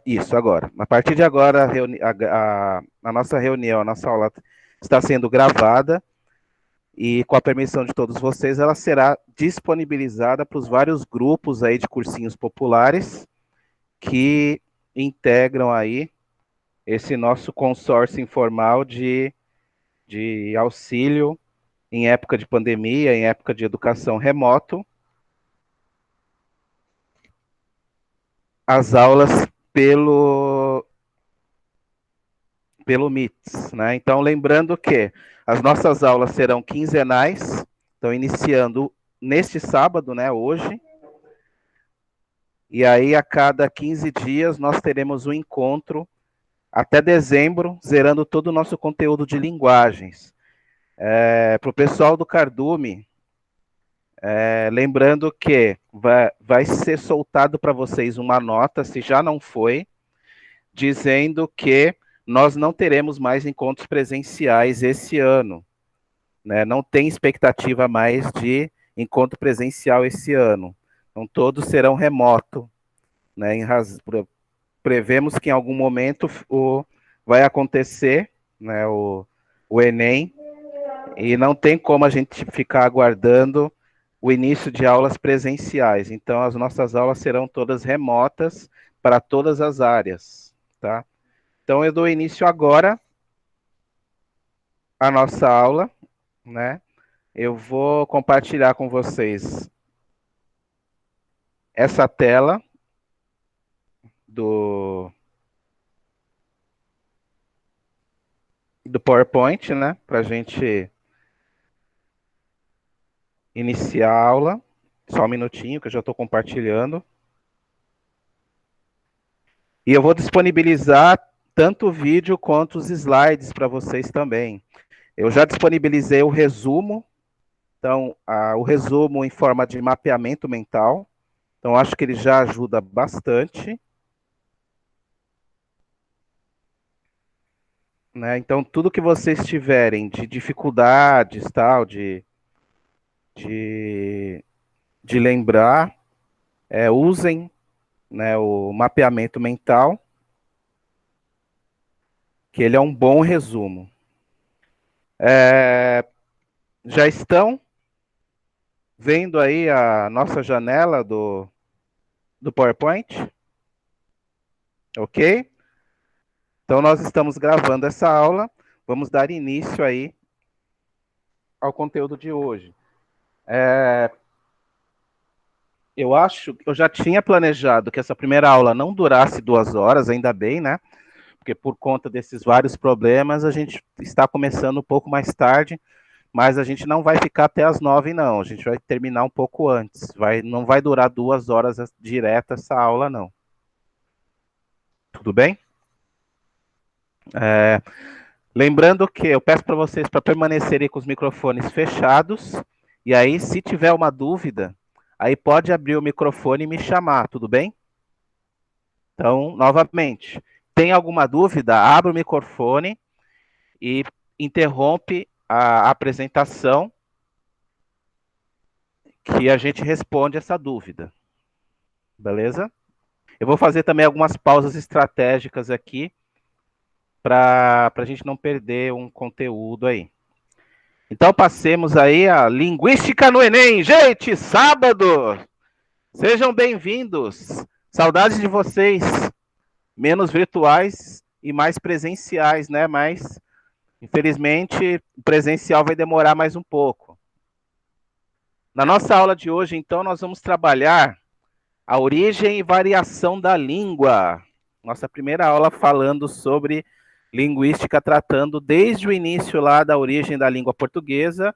Isso, agora. A partir de agora, a nossa reunião, a nossa aula está sendo gravada e, com a permissão de todos vocês, ela será disponibilizada para os vários grupos aí de cursinhos populares que integram aí esse nosso consórcio informal de auxílio em época de pandemia, em época de educação remoto, as aulas pelo MITS, né? Então, lembrando que as nossas aulas serão quinzenais, então iniciando neste sábado, né, hoje, e aí a cada 15 dias nós teremos um encontro até dezembro, zerando todo o nosso conteúdo de linguagens. Para o pessoal do Cardume, lembrando que vai ser soltado para vocês uma nota, se já não foi, dizendo que nós não teremos mais encontros presenciais esse ano, né? Não tem expectativa mais de encontro presencial esse ano. Então, todos serão remoto, né? Prevemos que em algum momento vai acontecer, né, o Enem, e não tem como a gente ficar aguardando o início de aulas presenciais. Então, as nossas aulas serão todas remotas para todas as áreas, tá? Então, eu dou início agora à nossa aula, né? Eu vou compartilhar com vocês essa tela do PowerPoint, né? Para a gente iniciar a aula. Só um minutinho que eu já estou compartilhando. E eu vou disponibilizar tanto o vídeo quanto os slides para vocês também. Eu já disponibilizei o resumo. Então, o resumo em forma de mapeamento mental. Então, acho que ele já ajuda bastante. Né? Então, tudo que vocês tiverem de dificuldades, tal, de, de lembrar, usem, né, o mapeamento mental, que ele é um bom resumo. Já estão vendo aí a nossa janela do PowerPoint? Ok? Então, nós estamos gravando essa aula, vamos dar início aí ao conteúdo de hoje. Eu já tinha planejado que essa primeira aula não durasse 2 horas, ainda bem, né? Porque por conta desses vários problemas, a gente está começando um pouco mais tarde, mas a gente não vai ficar até as 9, não. A gente vai terminar um pouco antes. Não vai durar 2 horas direta essa aula, não. Tudo bem? Lembrando que eu peço para vocês para permanecerem com os microfones fechados, e aí, se tiver uma dúvida, aí pode abrir o microfone e me chamar, tudo bem? Então, novamente, tem alguma dúvida? Abra o microfone e interrompe a apresentação, que a gente responde essa dúvida. Beleza? Eu vou fazer também algumas pausas estratégicas aqui, para a gente não perder um conteúdo aí. Então, passemos aí a Linguística no Enem. Gente, sábado! Sejam bem-vindos. Saudades de vocês. Menos virtuais e mais presenciais, né? Mas, infelizmente, o presencial vai demorar mais um pouco. Na nossa aula de hoje, então, nós vamos trabalhar a origem e variação da língua. Nossa primeira aula falando sobre linguística, tratando desde o início lá da origem da língua portuguesa,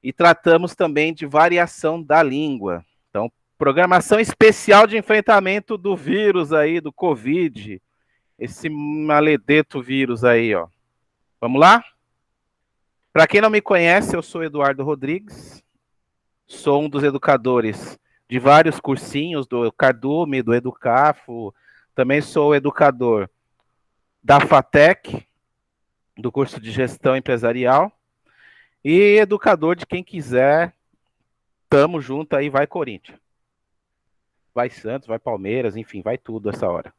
e tratamos também de variação da língua. Então, programação especial de enfrentamento do vírus aí, do Covid, esse maledeto vírus aí, ó. Vamos lá? Para quem não me conhece, eu sou Eduardo Rodrigues, sou um dos educadores de vários cursinhos do Cardume, do Educafo, também sou educador da FATEC, do curso de Gestão Empresarial, e educador de quem quiser. Tamo junto aí, vai Corinthians. Vai Santos, vai Palmeiras, enfim, vai tudo essa hora.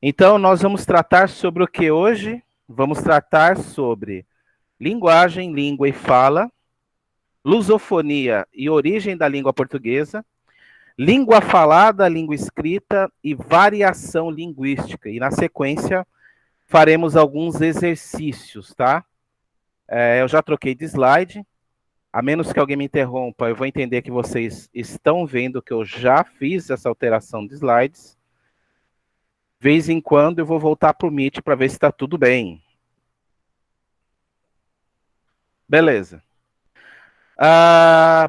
Então, nós vamos tratar sobre o que hoje? Vamos tratar sobre linguagem, língua e fala, lusofonia e origem da língua portuguesa, língua falada, língua escrita e variação linguística. E na sequência, faremos alguns exercícios, tá? Eu já troquei de slide. A menos que alguém me interrompa, eu vou entender que vocês estão vendo que eu já fiz essa alteração de slides. De vez em quando eu vou voltar para o Meet para ver se está tudo bem. Beleza.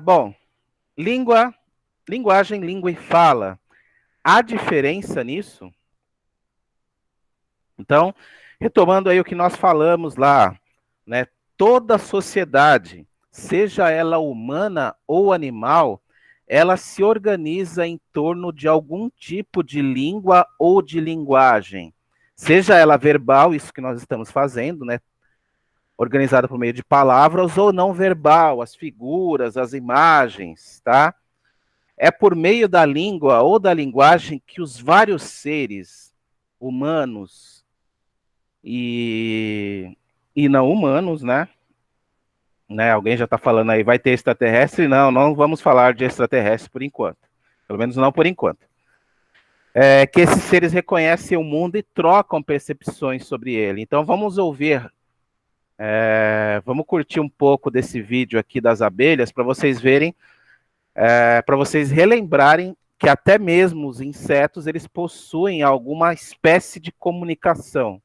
Bom, linguagem, língua e fala. Há diferença nisso? Então, retomando aí o que nós falamos lá, né? Toda sociedade, seja ela humana ou animal, ela se organiza em torno de algum tipo de língua ou de linguagem. Seja ela verbal, isso que nós estamos fazendo, né? Organizada por meio de palavras, ou não verbal, as figuras, as imagens, tá? É por meio da língua ou da linguagem que os vários seres humanos e, e não humanos, né? Alguém já está falando aí, vai ter extraterrestre? Não, não vamos falar de extraterrestre por enquanto. Pelo menos não por enquanto. Que esses seres reconhecem o mundo e trocam percepções sobre ele. Então vamos ouvir, vamos curtir um pouco desse vídeo aqui das abelhas para vocês verem, para vocês relembrarem que até mesmo os insetos eles possuem alguma espécie de comunicação.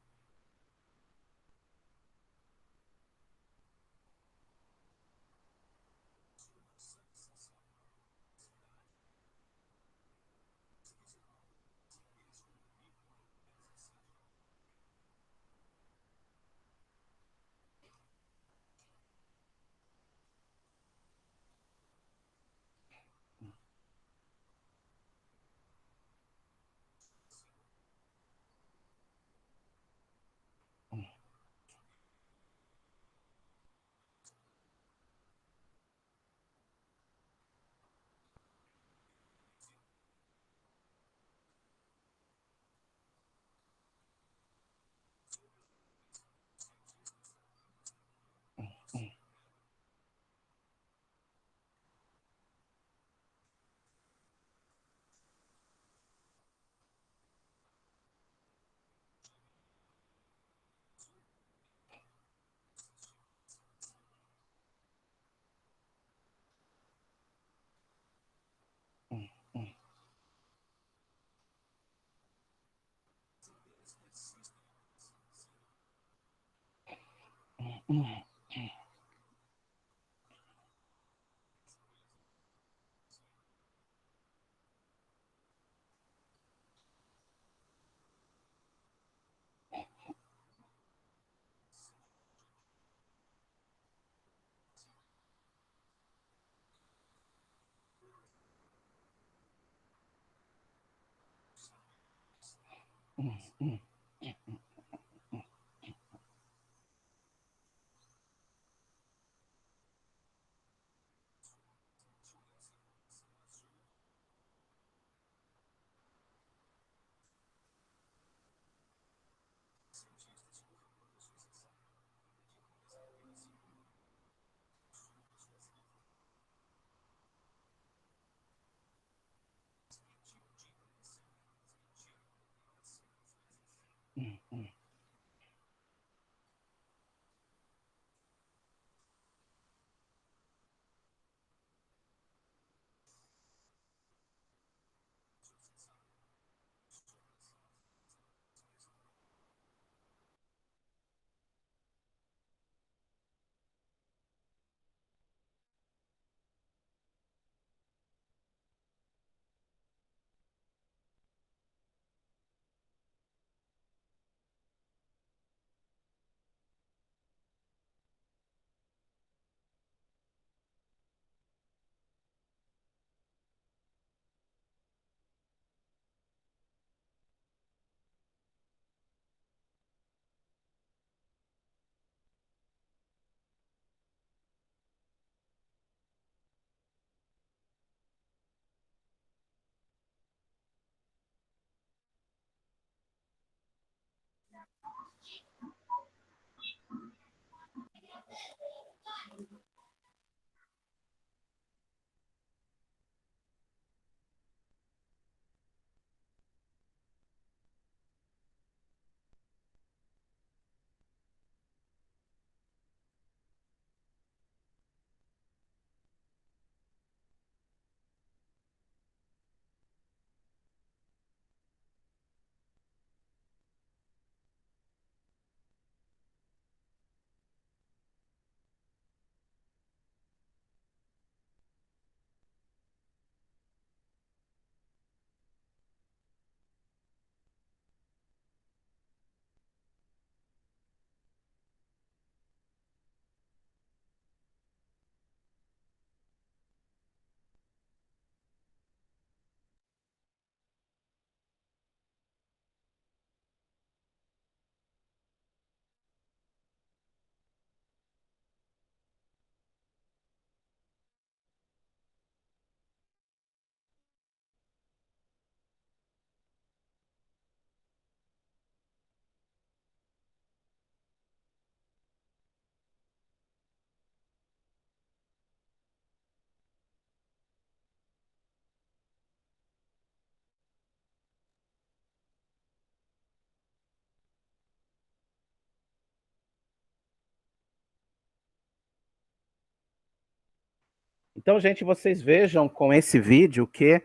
Então, gente, vocês vejam com esse vídeo que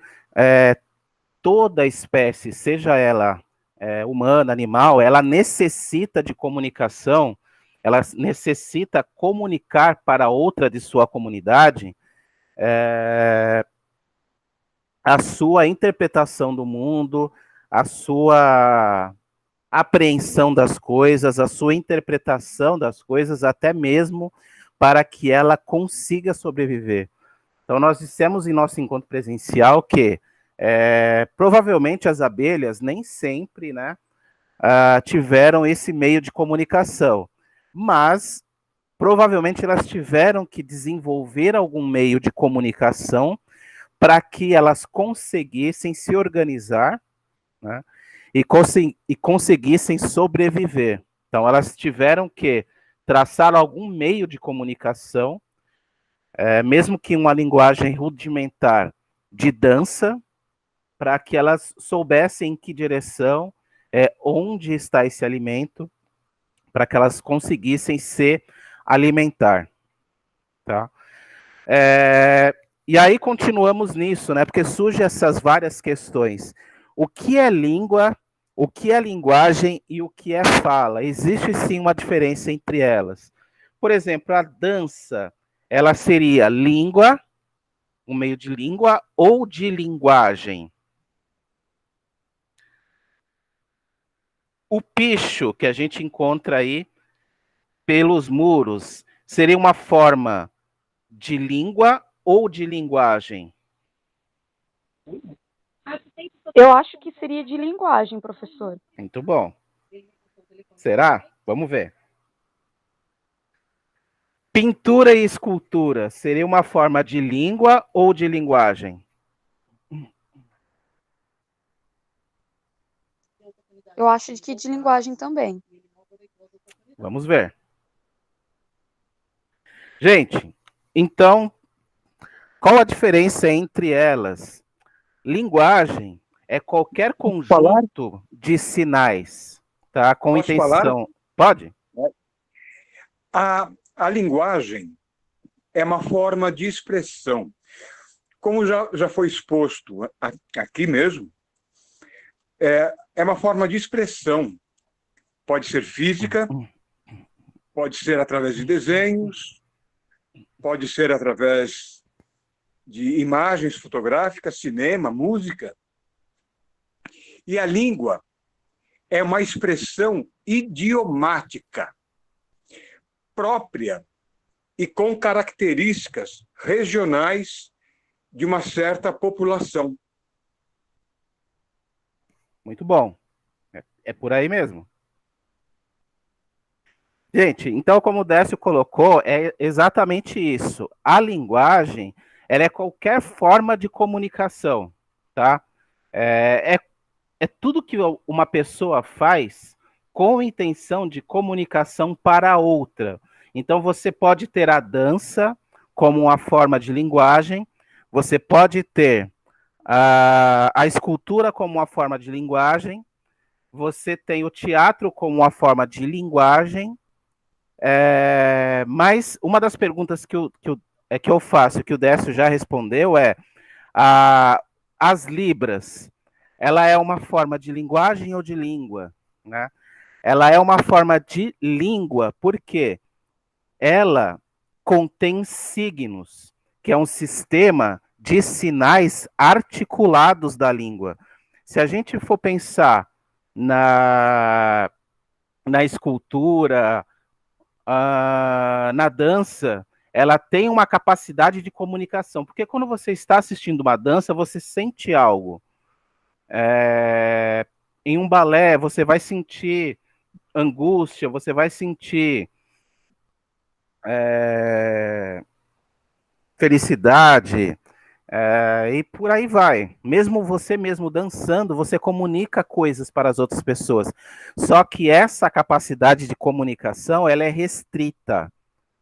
toda espécie, seja ela humana, animal, ela necessita de comunicação, ela necessita comunicar para outra de sua comunidade a sua interpretação do mundo, a sua apreensão das coisas, a sua interpretação das coisas, até mesmo para que ela consiga sobreviver. Então, nós dissemos em nosso encontro presencial que provavelmente as abelhas nem sempre, né, tiveram esse meio de comunicação, mas provavelmente elas tiveram que desenvolver algum meio de comunicação para que elas conseguissem se organizar, né, e conseguissem sobreviver. Então, elas tiveram que traçar algum meio de comunicação, mesmo que uma linguagem rudimentar de dança, para que elas soubessem em que direção, onde está esse alimento, para que elas conseguissem se alimentar. Tá? E aí continuamos nisso, né? Porque surgem essas várias questões. O que é língua, o que é linguagem e o que é fala? Existe sim uma diferença entre elas. Por exemplo, a dança, ela seria língua, um meio de língua ou de linguagem? O picho que a gente encontra aí pelos muros seria uma forma de língua ou de linguagem? Eu acho que seria de linguagem, professor. Muito bom. Será? Vamos ver. Pintura e escultura seria uma forma de língua ou de linguagem? Eu acho que de linguagem também. Vamos ver. Gente, então, qual a diferença entre elas? Linguagem é qualquer conjunto de sinais, tá? Com Posso falar? intenção. Pode? A linguagem é uma forma de expressão. Como já foi exposto aqui mesmo, é uma forma de expressão. Pode ser física, pode ser através de desenhos, pode ser através de imagens fotográficas, cinema, música. E a língua é uma expressão idiomática, própria e com características regionais de uma certa população. Muito bom. É por aí mesmo. Gente, então, como o Décio colocou, é exatamente isso. A linguagem, ela é qualquer forma de comunicação, tá? É tudo que uma pessoa faz com intenção de comunicação para outra. Então, você pode ter a dança como uma forma de linguagem, você pode ter a escultura como uma forma de linguagem, você tem o teatro como uma forma de linguagem, mas uma das perguntas que eu faço, que o Décio já respondeu, as libras, ela é uma forma de linguagem ou de língua? Né? Ela é uma forma de língua, porque ela contém signos, que é um sistema de sinais articulados da língua. Se a gente for pensar na escultura, na dança, ela tem uma capacidade de comunicação, porque quando você está assistindo uma dança, você sente algo. Em um balé, você vai sentir angústia, você vai sentir felicidade, e por aí vai. Mesmo você mesmo dançando, você comunica coisas para as outras pessoas. Só que essa capacidade de comunicação, ela é restrita.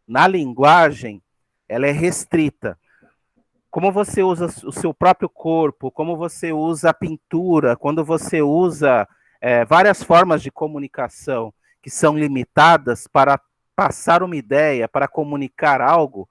Na linguagem, ela é restrita. Como você usa o seu próprio corpo, como você usa a pintura, quando você usa várias formas de comunicação que são limitadas para passar uma ideia, para comunicar algo,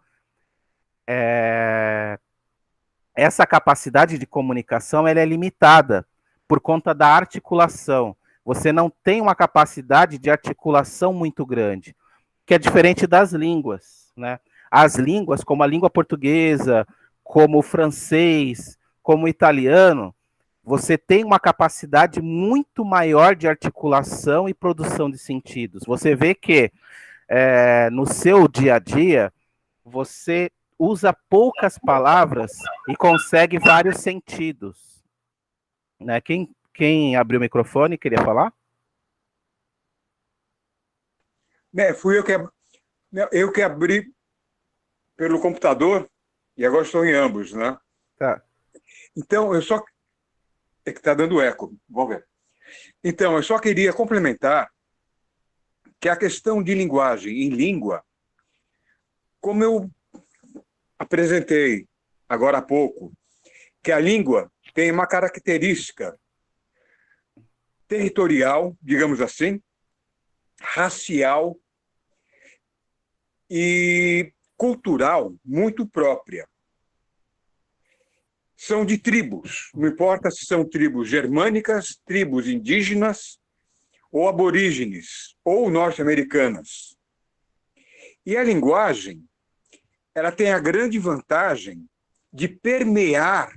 essa capacidade de comunicação ela é limitada por conta da articulação. Você não tem uma capacidade de articulação muito grande, que é diferente das línguas, né? As línguas, como a língua portuguesa, como o francês, como o italiano, você tem uma capacidade muito maior de articulação e produção de sentidos. Você vê que no seu dia a dia, você usa poucas palavras e consegue vários sentidos. Né? Quem abriu o microfone queria falar? Fui eu que abri pelo computador e agora estou em ambos, né? Tá. Então, é que está dando eco, vamos ver. Então, eu só queria complementar que a questão de linguagem em língua, como eu apresentei agora há pouco, que a língua tem uma característica territorial, digamos assim, racial e cultural muito própria. São de tribos, não importa se são tribos germânicas, tribos indígenas, ou aborígenes, ou norte-americanas. E a linguagem, ela tem a grande vantagem de permear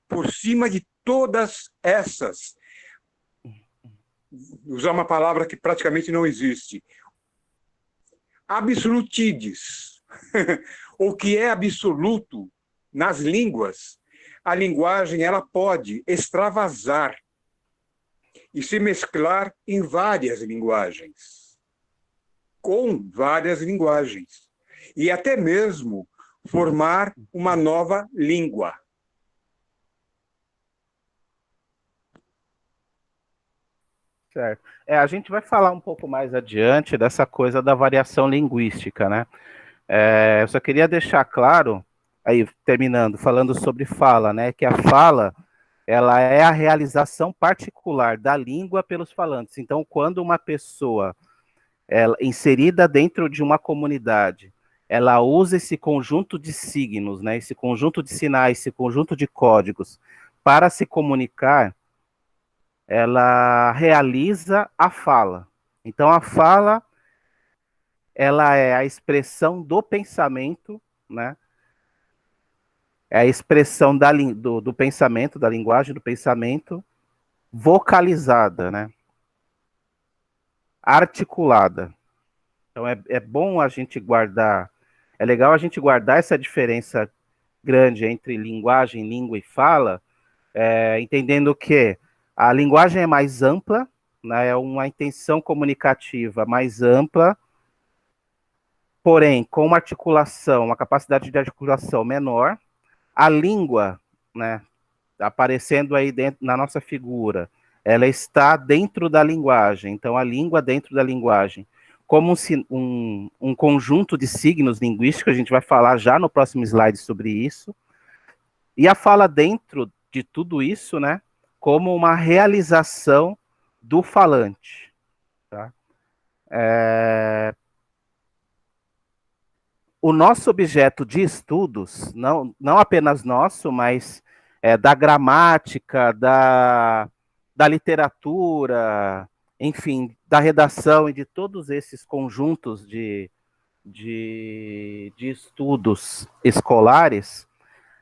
por cima de todas essas, usar uma palavra que praticamente não existe, absolutides. O que é absoluto nas línguas, a linguagem ela pode extravasar e se mesclar em várias linguagens, com várias linguagens, e até mesmo formar uma nova língua. Certo. A gente vai falar um pouco mais adiante dessa coisa da variação linguística, né? Eu só queria deixar claro, aí terminando, falando sobre fala, né? Que a fala, ela é a realização particular da língua pelos falantes. Então, quando uma pessoa inserida dentro de uma comunidade, ela usa esse conjunto de signos, né? Esse conjunto de sinais, esse conjunto de códigos para se comunicar, ela realiza a fala. Então, a fala, ela é a expressão do pensamento, né? É a expressão do pensamento, da linguagem do pensamento, vocalizada, né? Articulada. Então, é bom a gente guardar, é legal a gente guardar essa diferença grande entre linguagem, língua e fala, entendendo que a linguagem é mais ampla, né? É uma intenção comunicativa mais ampla, porém, com uma articulação, uma capacidade de articulação menor. A língua, né, aparecendo aí dentro, na nossa figura, ela está dentro da linguagem. Então, a língua dentro da linguagem, como um conjunto de signos linguísticos, a gente vai falar já no próximo slide sobre isso. E a fala dentro de tudo isso, né, como uma realização do falante. Tá? O nosso objeto de estudos, não apenas nosso, mas da gramática, da literatura, enfim, da redação e de todos esses conjuntos de estudos escolares,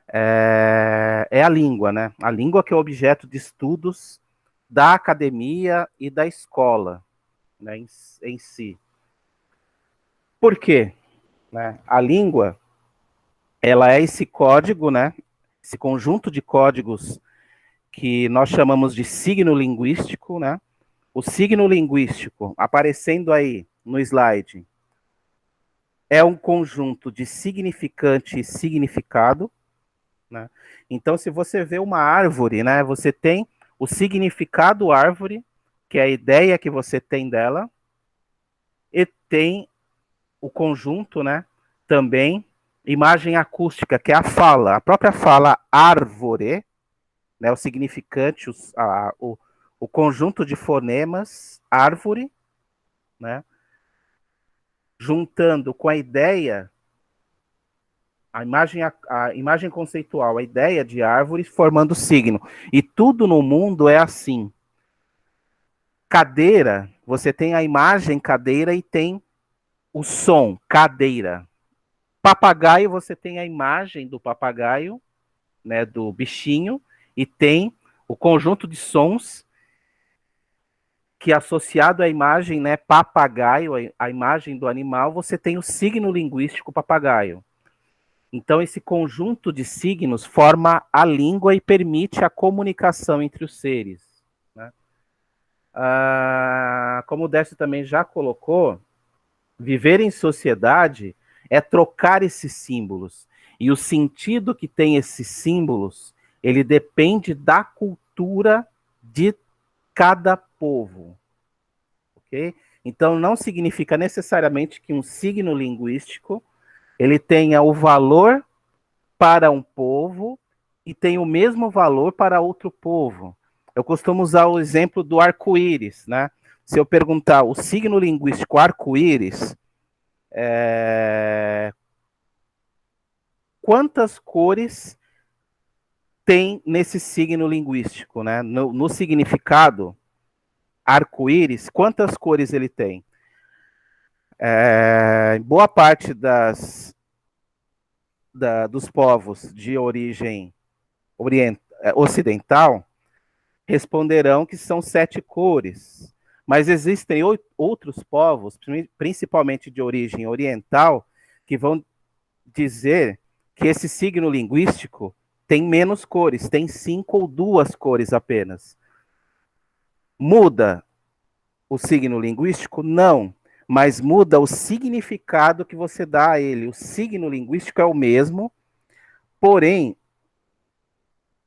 é a língua, né? A língua que é objeto de estudos da academia e da escola, né, em si. Por quê? Né? A língua, ela é esse código, né? Esse conjunto de códigos que nós chamamos de signo linguístico, né? O signo linguístico, aparecendo aí no slide, é um conjunto de significante e significado, né? Então, se você vê uma árvore, né? Você tem o significado árvore, que é a ideia que você tem dela, e tem o conjunto, né? Também imagem acústica, que é a fala, a própria fala árvore, né? O significante, o conjunto de fonemas árvore, né? Juntando com a ideia a imagem conceitual, a ideia de árvore formando signo. E tudo no mundo é assim. Cadeira, você tem a imagem cadeira e tem o som, cadeira. Papagaio, você tem a imagem do papagaio, né, do bichinho, e tem o conjunto de sons que associado à imagem, né, papagaio, a imagem do animal, você tem o signo linguístico papagaio. Então, esse conjunto de signos forma a língua e permite a comunicação entre os seres, né? Como o Décio também já colocou, viver em sociedade é trocar esses símbolos. E o sentido que tem esses símbolos, ele depende da cultura de cada povo. Ok? Então, não significa necessariamente que um signo linguístico ele tenha o valor para um povo e tem o mesmo valor para outro povo. Eu costumo usar o exemplo do arco-íris, né? Se eu perguntar o signo linguístico arco-íris, quantas cores tem nesse signo linguístico, né? No significado arco-íris, quantas cores ele tem? Boa parte dos povos de origem ocidental responderão que são 7 cores. Mas existem outros povos, principalmente de origem oriental, que vão dizer que esse signo linguístico tem menos cores, tem 5 ou 2 cores apenas. Muda o signo linguístico? Não, mas muda o significado que você dá a ele. O signo linguístico é o mesmo, porém,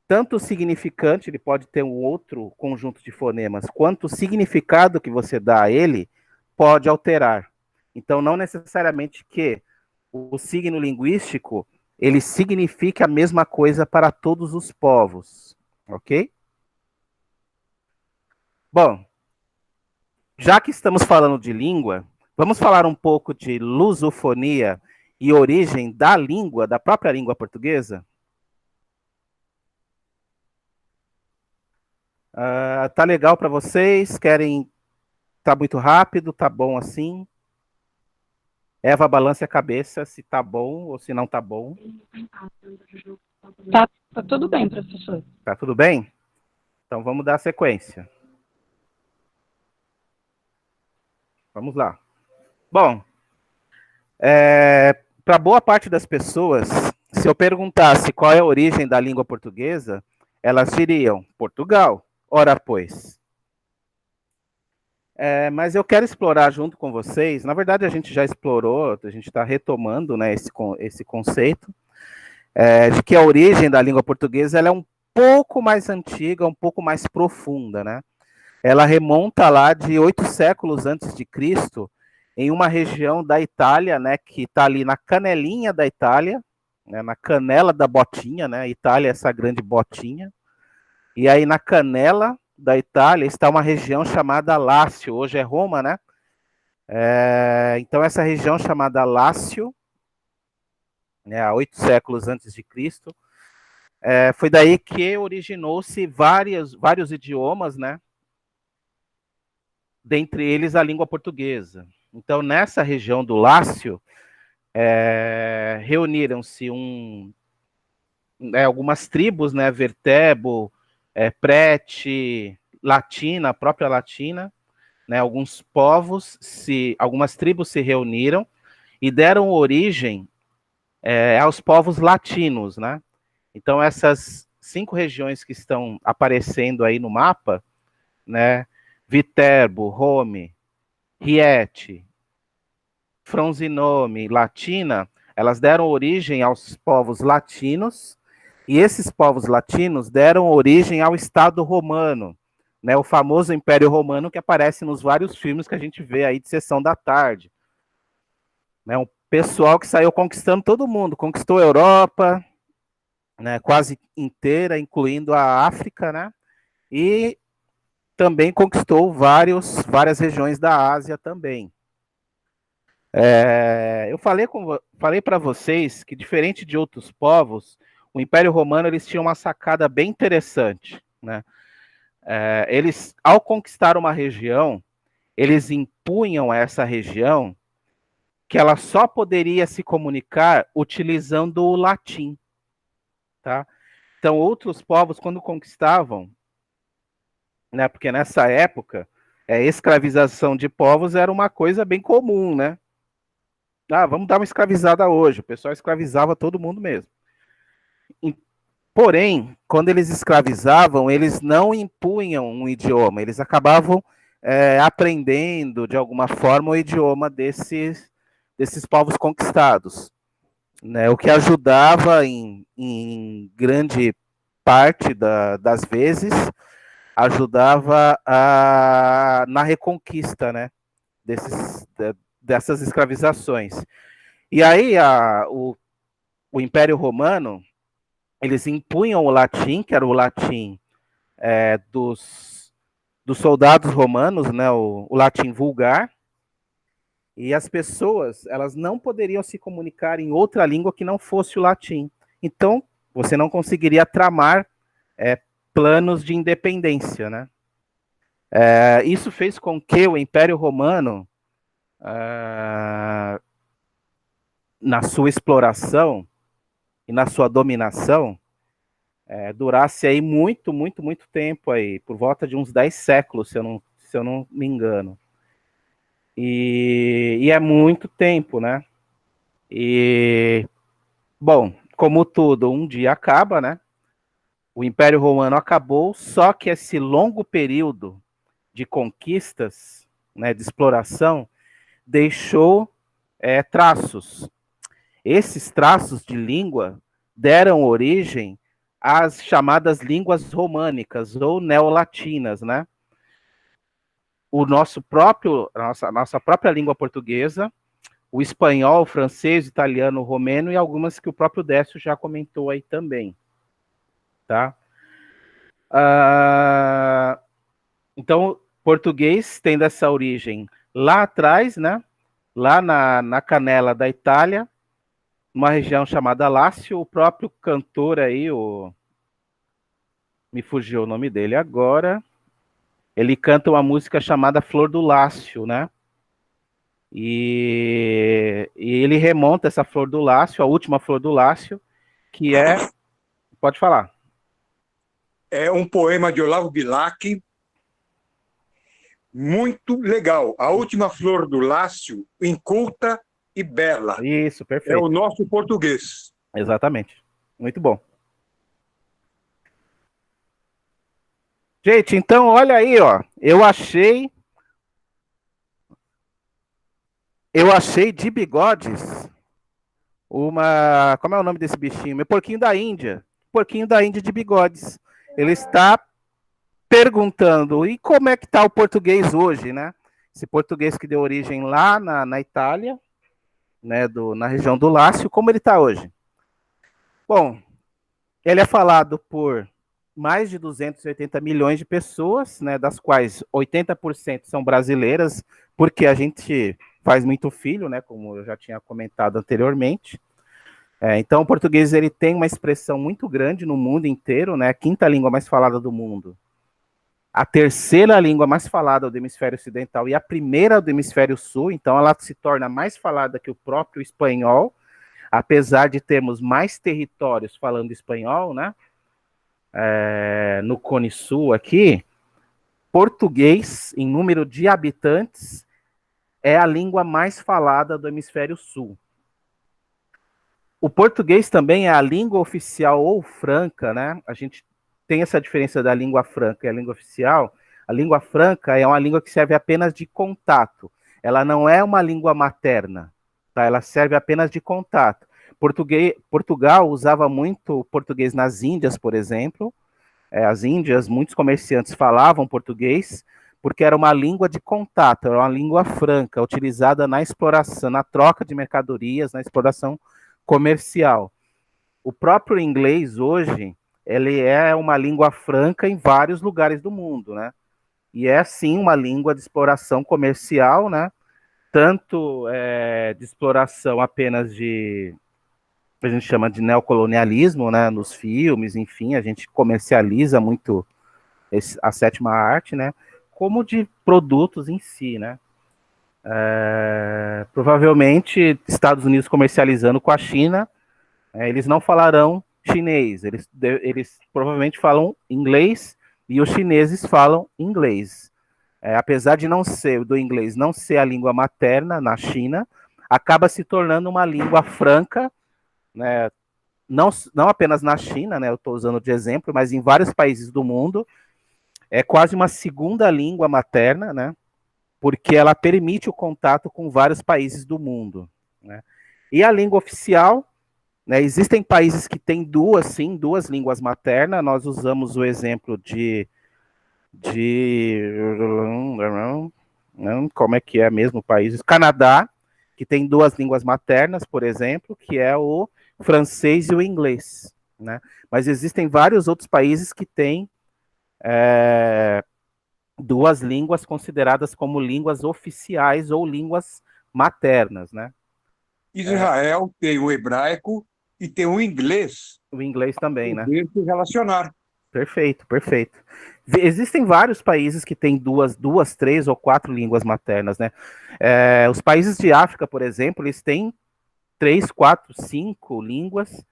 tanto o significante, ele pode ter um outro conjunto de fonemas, quanto o significado que você dá a ele pode alterar. Então, não necessariamente que o signo linguístico ele signifique a mesma coisa para todos os povos, ok? Bom, já que estamos falando de língua, vamos falar um pouco de lusofonia e origem da língua, da própria língua portuguesa? Tá legal para vocês? Querem? Tá muito rápido? Tá bom assim? Eva, balance a cabeça se tá bom ou se não tá bom. Tá tudo bem, professor. Tá tudo bem? Então vamos dar sequência. Vamos lá. Bom, para boa parte das pessoas, se eu perguntasse qual é a origem da língua portuguesa, elas diriam Portugal. Ora, pois. Mas eu quero explorar junto com vocês, na verdade a gente já explorou, a gente está retomando, né, esse conceito, de que a origem da língua portuguesa ela é um pouco mais antiga, um pouco mais profunda, né? Ela remonta lá de 8 séculos antes de Cristo, em uma região da Itália, né, que está ali na canelinha da Itália, né, na canela da botinha, né? Itália é essa grande botinha. E aí na canela da Itália está uma região chamada Lácio, hoje é Roma, né? Então essa região chamada Lácio, né, há 8 séculos antes de Cristo, foi daí que originou-se vários idiomas, né? Dentre eles a língua portuguesa. Então nessa região do Lácio reuniram-se algumas tribos, né? Vertebo, Prete, Latina, a própria Latina, né, algumas tribos se reuniram e deram origem aos povos latinos, né? Então essas 5 regiões que estão aparecendo aí no mapa, né, Viterbo, Rome, Rieti, Fronzinome, Latina, elas deram origem aos povos latinos, e esses povos latinos deram origem ao Estado Romano, né, o famoso Império Romano que aparece nos vários filmes que a gente vê aí de Sessão da Tarde. Né, um pessoal que saiu conquistando todo mundo, conquistou a Europa, né, quase inteira, incluindo a África, né, e também conquistou várias regiões da Ásia também. Eu falei para vocês que, diferente de outros povos, o Império Romano eles tinham uma sacada bem interessante, né? Eles, ao conquistar uma região, eles impunham a essa região que ela só poderia se comunicar utilizando o latim, tá? Então, outros povos, quando conquistavam, né? Porque nessa época, escravização de povos era uma coisa bem comum, né? Ah, vamos dar uma escravizada hoje. O pessoal escravizava todo mundo mesmo. Porém, quando eles escravizavam, eles não impunham um idioma, eles acabavam aprendendo de alguma forma o idioma desses povos conquistados, né? O que ajudava em grande parte das vezes, ajudava na reconquista, né? Dessas escravizações. E aí o Império Romano eles impunham o latim, que era o latim dos soldados romanos, né, o latim vulgar, e as pessoas elas não poderiam se comunicar em outra língua que não fosse o latim. Então, você não conseguiria tramar planos de independência, né? Isso fez com que o Império Romano, na sua exploração e na sua dominação, durasse aí muito, muito, muito tempo aí, por volta de uns 10 séculos, se eu não me engano. E é muito tempo, né? E, bom, como tudo, um dia acaba, né? O Império Romano acabou, só que esse longo período de conquistas, né, de exploração, deixou traços. Esses traços de língua deram origem às chamadas línguas românicas ou neolatinas, né? Nossa própria língua portuguesa, o espanhol, o francês, o italiano, o romeno e algumas que o próprio Décio já comentou aí também, tá? Então, português tem dessa origem lá atrás, né? Lá na canela da Itália, uma região chamada Lácio, o próprio cantor aí, me fugiu o nome dele agora, ele canta uma música chamada Flor do Lácio, né? E ele remonta essa Flor do Lácio, a última Flor do Lácio, que é... Pode falar. É um poema de Olavo Bilac, muito legal. A última flor do Lácio, inculta e bela. Isso, É o perfeito. nosso português. Exatamente. Muito bom. Gente, então olha aí, ó. Eu achei de bigodes uma... Como é o nome desse bichinho? Meu porquinho da Índia. Porquinho da Índia de bigodes. Ele está perguntando, e como é que está o português hoje, né? Esse português que deu origem lá na Itália, né, na região do Lácio, como ele está hoje? Bom, ele é falado por mais de 280 milhões de pessoas, né, das quais 80% são brasileiras, porque a gente faz muito filho, né, como eu já tinha comentado anteriormente. Então, o português ele tem uma expressão muito grande no mundo inteiro, né, a quinta língua mais falada do mundo, a terceira língua mais falada do hemisfério ocidental e a primeira do hemisfério sul, então ela se torna mais falada que o próprio espanhol, apesar de termos mais territórios falando espanhol, né? No Cone Sul aqui, português, em número de habitantes, é a língua mais falada do hemisfério sul. O português também é a língua oficial ou franca, né? A gente tem essa diferença da língua franca e a língua oficial. A língua franca é uma língua que serve apenas de contato. Ela não é uma língua materna, tá? Ela serve apenas de contato. Portugal usava muito português nas Índias, por exemplo. As Índias, muitos comerciantes falavam português porque era uma língua de contato, era uma língua franca, utilizada na exploração, na troca de mercadorias, na exploração comercial. O próprio inglês hoje, ele é uma língua franca em vários lugares do mundo, né? E é sim uma língua de exploração comercial, né? tanto de exploração apenas a gente chama de neocolonialismo, né, nos filmes, enfim, a gente comercializa muito a sétima arte, né, como de produtos em si, né. Provavelmente Estados Unidos comercializando com a China, eles não falarão chinês, eles provavelmente falam inglês e os chineses falam inglês. Apesar de não ser do inglês não ser a língua materna na China, acaba se tornando uma língua franca, né, não apenas na China, né, eu estou usando de exemplo, mas em vários países do mundo, é quase uma segunda língua materna, né, porque ela permite o contato com vários países do mundo, né. E a língua oficial, né, existem países que têm duas línguas maternas, nós usamos o exemplo como é que é mesmo o país? Canadá, que tem duas línguas maternas, por exemplo, que é o francês e o inglês, né? Mas existem vários outros países que têm duas línguas consideradas como línguas oficiais ou línguas maternas, né? Israel tem o hebraico e tem o inglês O inglês também, para né? poder se relacionar. Perfeito, perfeito. Existem vários países que têm duas, três ou quatro línguas maternas, né? Os países de África, por exemplo, eles têm três, quatro, cinco línguas.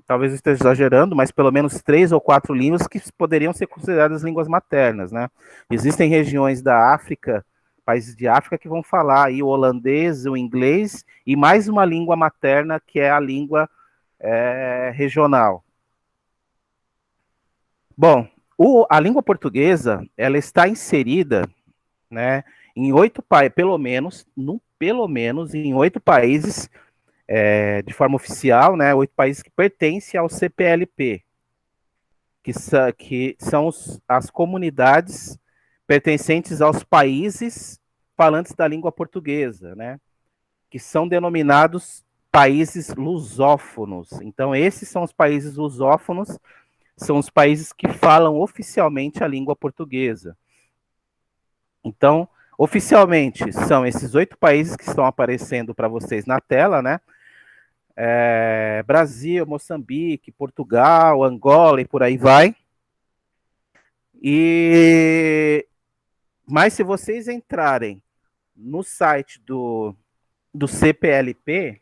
Talvez eu esteja exagerando, mas pelo menos três ou quatro línguas que poderiam ser consideradas línguas maternas, né? Existem regiões da África, países de África que vão falar aí o holandês, o inglês e mais uma língua materna que é a língua regional. Bom, a língua portuguesa, ela está inserida, né, em oito países, pelo menos em oito países, de forma oficial, né, oito países que pertencem ao CPLP, que são as comunidades pertencentes aos países falantes da língua portuguesa, né, que são denominados países lusófonos. Então, esses são os países lusófonos, são os países que falam oficialmente a língua portuguesa. Então, oficialmente, são esses oito países que estão aparecendo para vocês na tela, né? Brasil, Moçambique, Portugal, Angola e por aí vai. Mas se vocês entrarem no site do CPLP,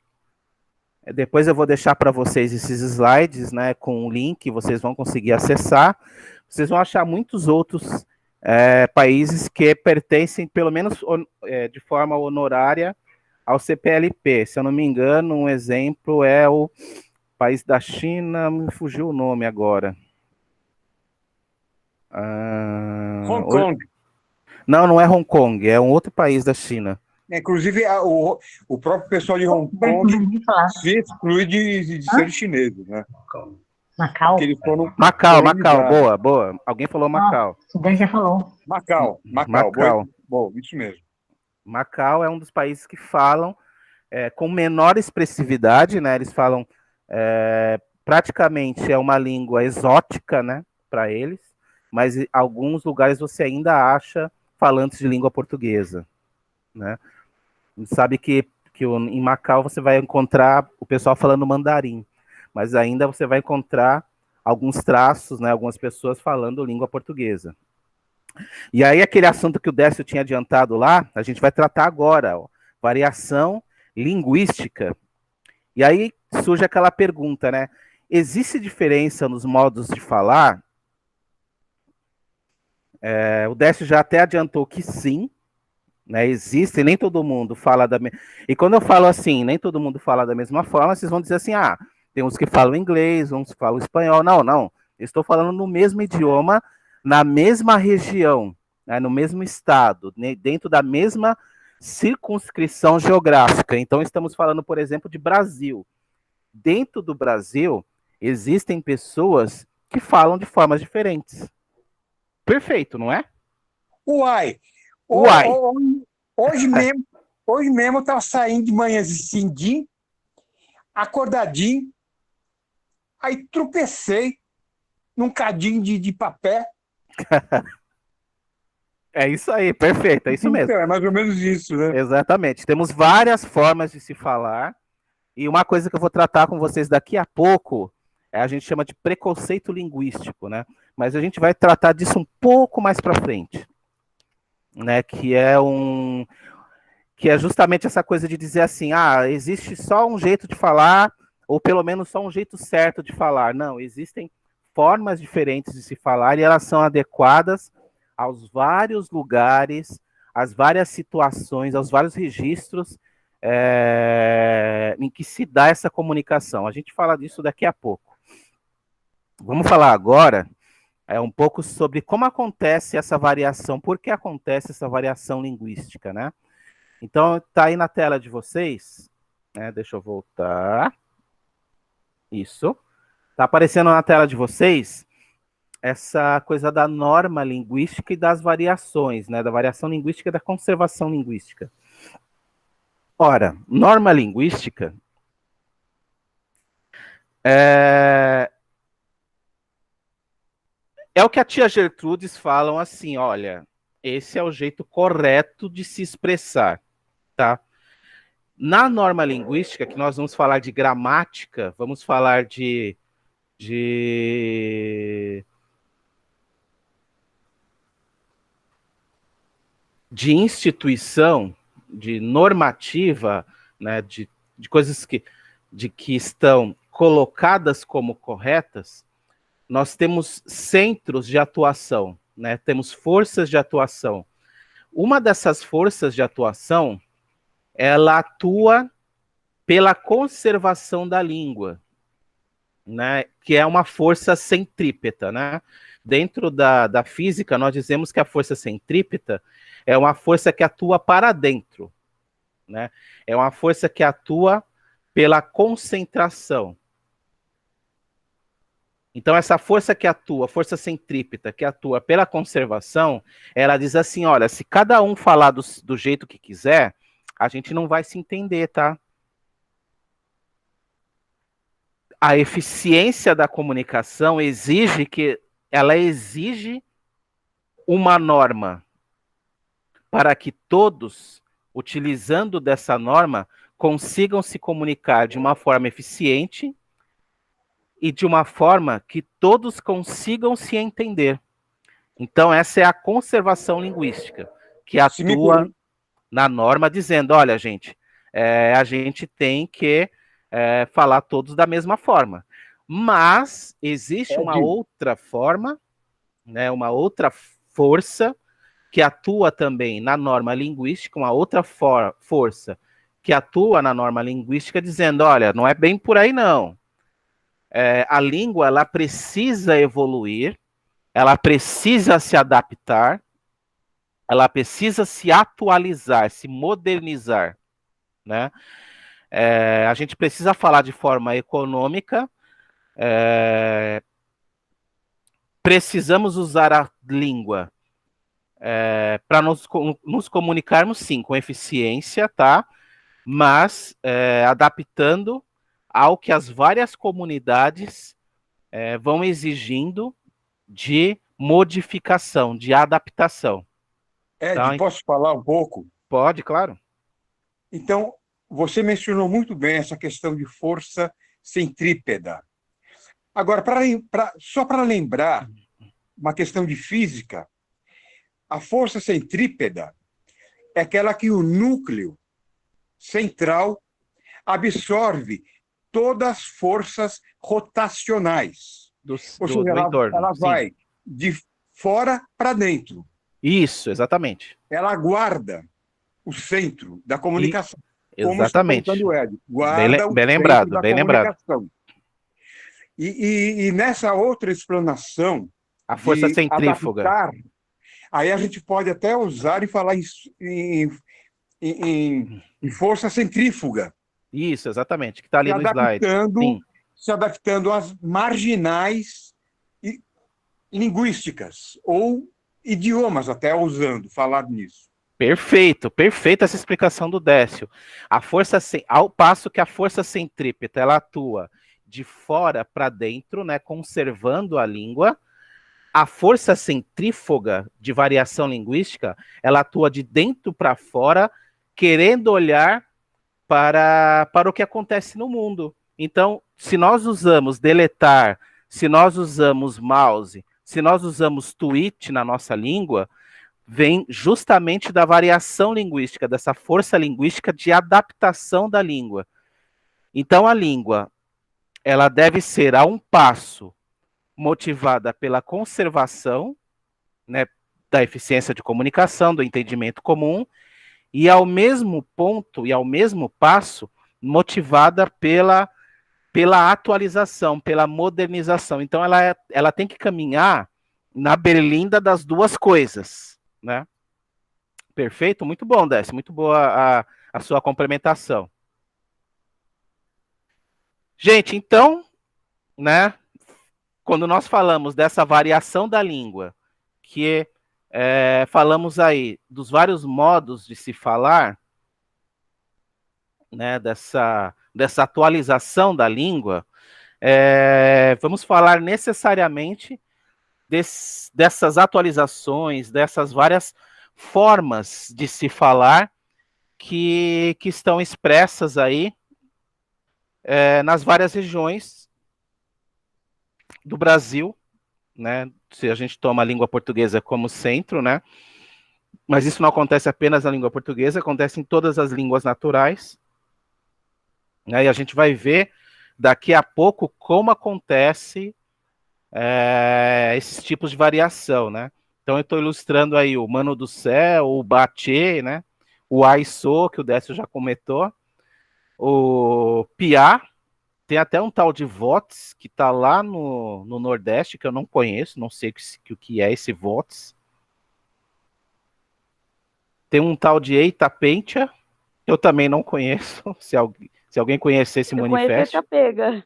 depois eu vou deixar para vocês esses slides, né, com um link, vocês vão conseguir acessar. Vocês vão achar muitos outros países que pertencem, pelo menos de forma honorária, ao CPLP. Se eu não me engano, um exemplo é o país da China, me fugiu o nome agora. Hong Kong. Não é Hong Kong, é um outro país da China. Inclusive, o próprio pessoal de Hong Kong se exclui de ser chineses, né? Macau? Eles foram Macau, colonizados. boa. Alguém falou Macau. O Dan já falou. Macau. Bom, isso mesmo. Macau é um dos países que falam com menor expressividade, né? Eles falam praticamente é uma língua exótica, né, para eles, mas em alguns lugares você ainda acha falantes de língua portuguesa, né? Sabe que em Macau você vai encontrar o pessoal falando mandarim, mas ainda você vai encontrar alguns traços, né, algumas pessoas falando língua portuguesa. E aí aquele assunto que o Décio tinha adiantado lá, a gente vai tratar agora, ó, variação linguística. E aí surge aquela pergunta, né? Existe diferença nos modos de falar? O Décio já até adiantou que sim, né? Existe, nem todo mundo fala da mesma. E quando eu falo assim, nem todo mundo fala da mesma forma, vocês vão dizer assim, tem uns que falam inglês, uns que falam espanhol. Não. Eu estou falando no mesmo idioma, na mesma região, né? No mesmo estado, né? Dentro da mesma circunscrição geográfica. Então, estamos falando, por exemplo, de Brasil. Dentro do Brasil, existem pessoas que falam de formas diferentes. Perfeito, não é? Uai! Uai! Hoje mesmo eu estava saindo de manhã cedinho, acordadinho, aí tropecei num cadinho de papel. É isso aí, perfeito, é isso mesmo. Então, é mais ou menos isso, né? Exatamente. Temos várias formas de se falar. E uma coisa que eu vou tratar com vocês daqui a pouco, a gente chama de preconceito linguístico, né? Mas a gente vai tratar disso um pouco mais para frente, né? Que é justamente essa coisa de dizer assim, existe só um jeito de falar, ou pelo menos só um jeito certo de falar. Não, existem formas diferentes de se falar e elas são adequadas aos vários lugares, às várias situações, aos vários registros em que se dá essa comunicação. A gente fala disso daqui a pouco. Vamos falar agora um pouco sobre como acontece essa variação, por que acontece essa variação linguística, né? Então, tá aí na tela de vocês, né? Deixa eu voltar. Isso. Tá aparecendo na tela de vocês essa coisa da norma linguística e das variações, né? Da variação linguística e da conservação linguística. Ora, norma linguística é o que a tia Gertrudes falam assim, olha, esse é o jeito correto de se expressar, tá? Na norma linguística, que nós vamos falar de gramática, vamos falar de instituição, de normativa, né, de coisas que estão colocadas como corretas, nós temos centros de atuação, né, temos forças de atuação. Uma dessas forças de atuação, ela atua pela conservação da língua, né, que é uma força centrípeta, né? Dentro da física, nós dizemos que a força centrípeta é uma força que atua para dentro, né? É uma força que atua pela concentração. Então, essa força que atua, força centrípeta, que atua pela conservação, ela diz assim, olha, se cada um falar do jeito que quiser, a gente não vai se entender, tá? A eficiência da comunicação exige uma norma para que todos, utilizando dessa norma, consigam se comunicar de uma forma eficiente e de uma forma que todos consigam se entender. Então, essa é a conservação linguística, que atua na norma dizendo, olha, gente, a gente tem que falar todos da mesma forma. Mas existe uma outra forma, né, uma outra força que atua também na norma linguística, uma outra força que atua na norma linguística dizendo, olha, não é bem por aí não. A língua, ela precisa evoluir, ela precisa se adaptar, ela precisa se atualizar, se modernizar, né? A gente precisa falar de forma econômica, precisamos usar a língua para nos comunicarmos, sim, com eficiência, tá? Mas adaptando ao que as várias comunidades vão exigindo de modificação, de adaptação. Ed, Tá? posso falar um pouco? Pode, claro. Então, você mencionou muito bem essa questão de força centrípeta. Agora, só para lembrar uma questão de física, a força centrípeta é aquela que o núcleo central absorve todas as forças rotacionais. Do Ou seja, entorno. ela vai de fora para dentro. Isso, exatamente. Ela guarda o centro da comunicação. Exatamente. Como está o Ed. Guarda bem lembrado, bem lembrado. E nessa outra explanação, a força centrífuga. Adaptar, aí a gente pode até usar e falar em força centrífuga. Isso, exatamente, que está ali no slide. Se adaptando às marginais linguísticas, ou idiomas até usando, falar nisso. Perfeito, perfeita essa explicação do Décio. Ao passo que a força centrípeta, ela atua de fora para dentro, né, conservando a língua, a força centrífuga de variação linguística, ela atua de dentro para fora, querendo olhar para o que acontece no mundo. Então, se nós usamos deletar, se nós usamos mouse, se nós usamos tweet na nossa língua, vem justamente da variação linguística, dessa força linguística de adaptação da língua. Então, a língua, ela deve ser a um passo motivada pela conservação, né, da eficiência de comunicação, do entendimento comum, e ao mesmo ponto e ao mesmo passo motivada pela atualização, pela modernização. Então ela tem que caminhar na berlinda das duas coisas, né? Perfeito? Muito bom, Décio. Muito boa a sua complementação. Gente, então, né, quando nós falamos dessa variação da língua, que falamos aí dos vários modos de se falar, né, dessa atualização da língua, vamos falar necessariamente dessas atualizações, dessas várias formas de se falar que estão expressas aí nas várias regiões do Brasil, né? Se a gente toma a língua portuguesa como centro, né? Mas isso não acontece apenas na língua portuguesa, acontece em todas as línguas naturais. Né? E a gente vai ver daqui a pouco como acontece esses tipos de variação, né? Então eu estou ilustrando aí o Mano do Céu, o Batê, né? O Aiso, que o Décio já comentou, o Piá, tem até um tal de Votes, que está lá no Nordeste, que eu não conheço, não sei o que é esse Votes. Tem um tal de Eita Pentia, eu também não conheço, se alguém conhecer esse manifesto. Eita Pega.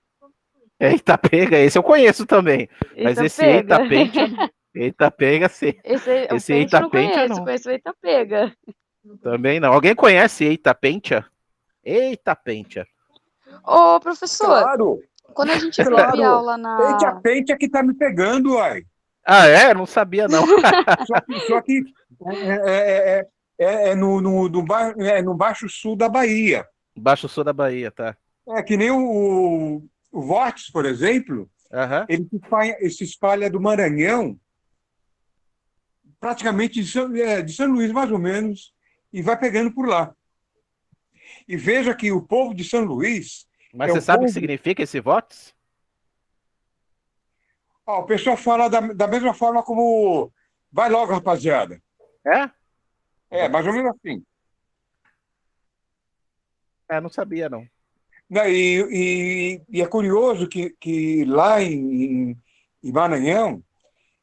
Eita Pega, esse eu conheço também. Mas esse Eita Pentia, Eita Pega, sim. Esse Eita não Pentia, conheço, não. conheço o Eita Pega. Também não. Alguém conhece Eita Pentia? Eita Pentia. Ô, professor, Claro, quando a gente teve claro. aula Pente a na... pente é que tá me pegando, uai. Ah, é? Não sabia, não. Só que no Baixo Sul da Bahia. Baixo Sul da Bahia, tá. É que nem o Vox, por exemplo, Aham. ele se espalha do Maranhão, praticamente de São Luís, mais ou menos, e vai pegando por lá. E veja que o povo de São Luís Mas é você um sabe o que povo... significa esse Votes? O pessoal fala da mesma forma como vai logo, rapaziada. É? É, mais ou menos assim. É, não sabia, não. Né, e é curioso que lá em Maranhão,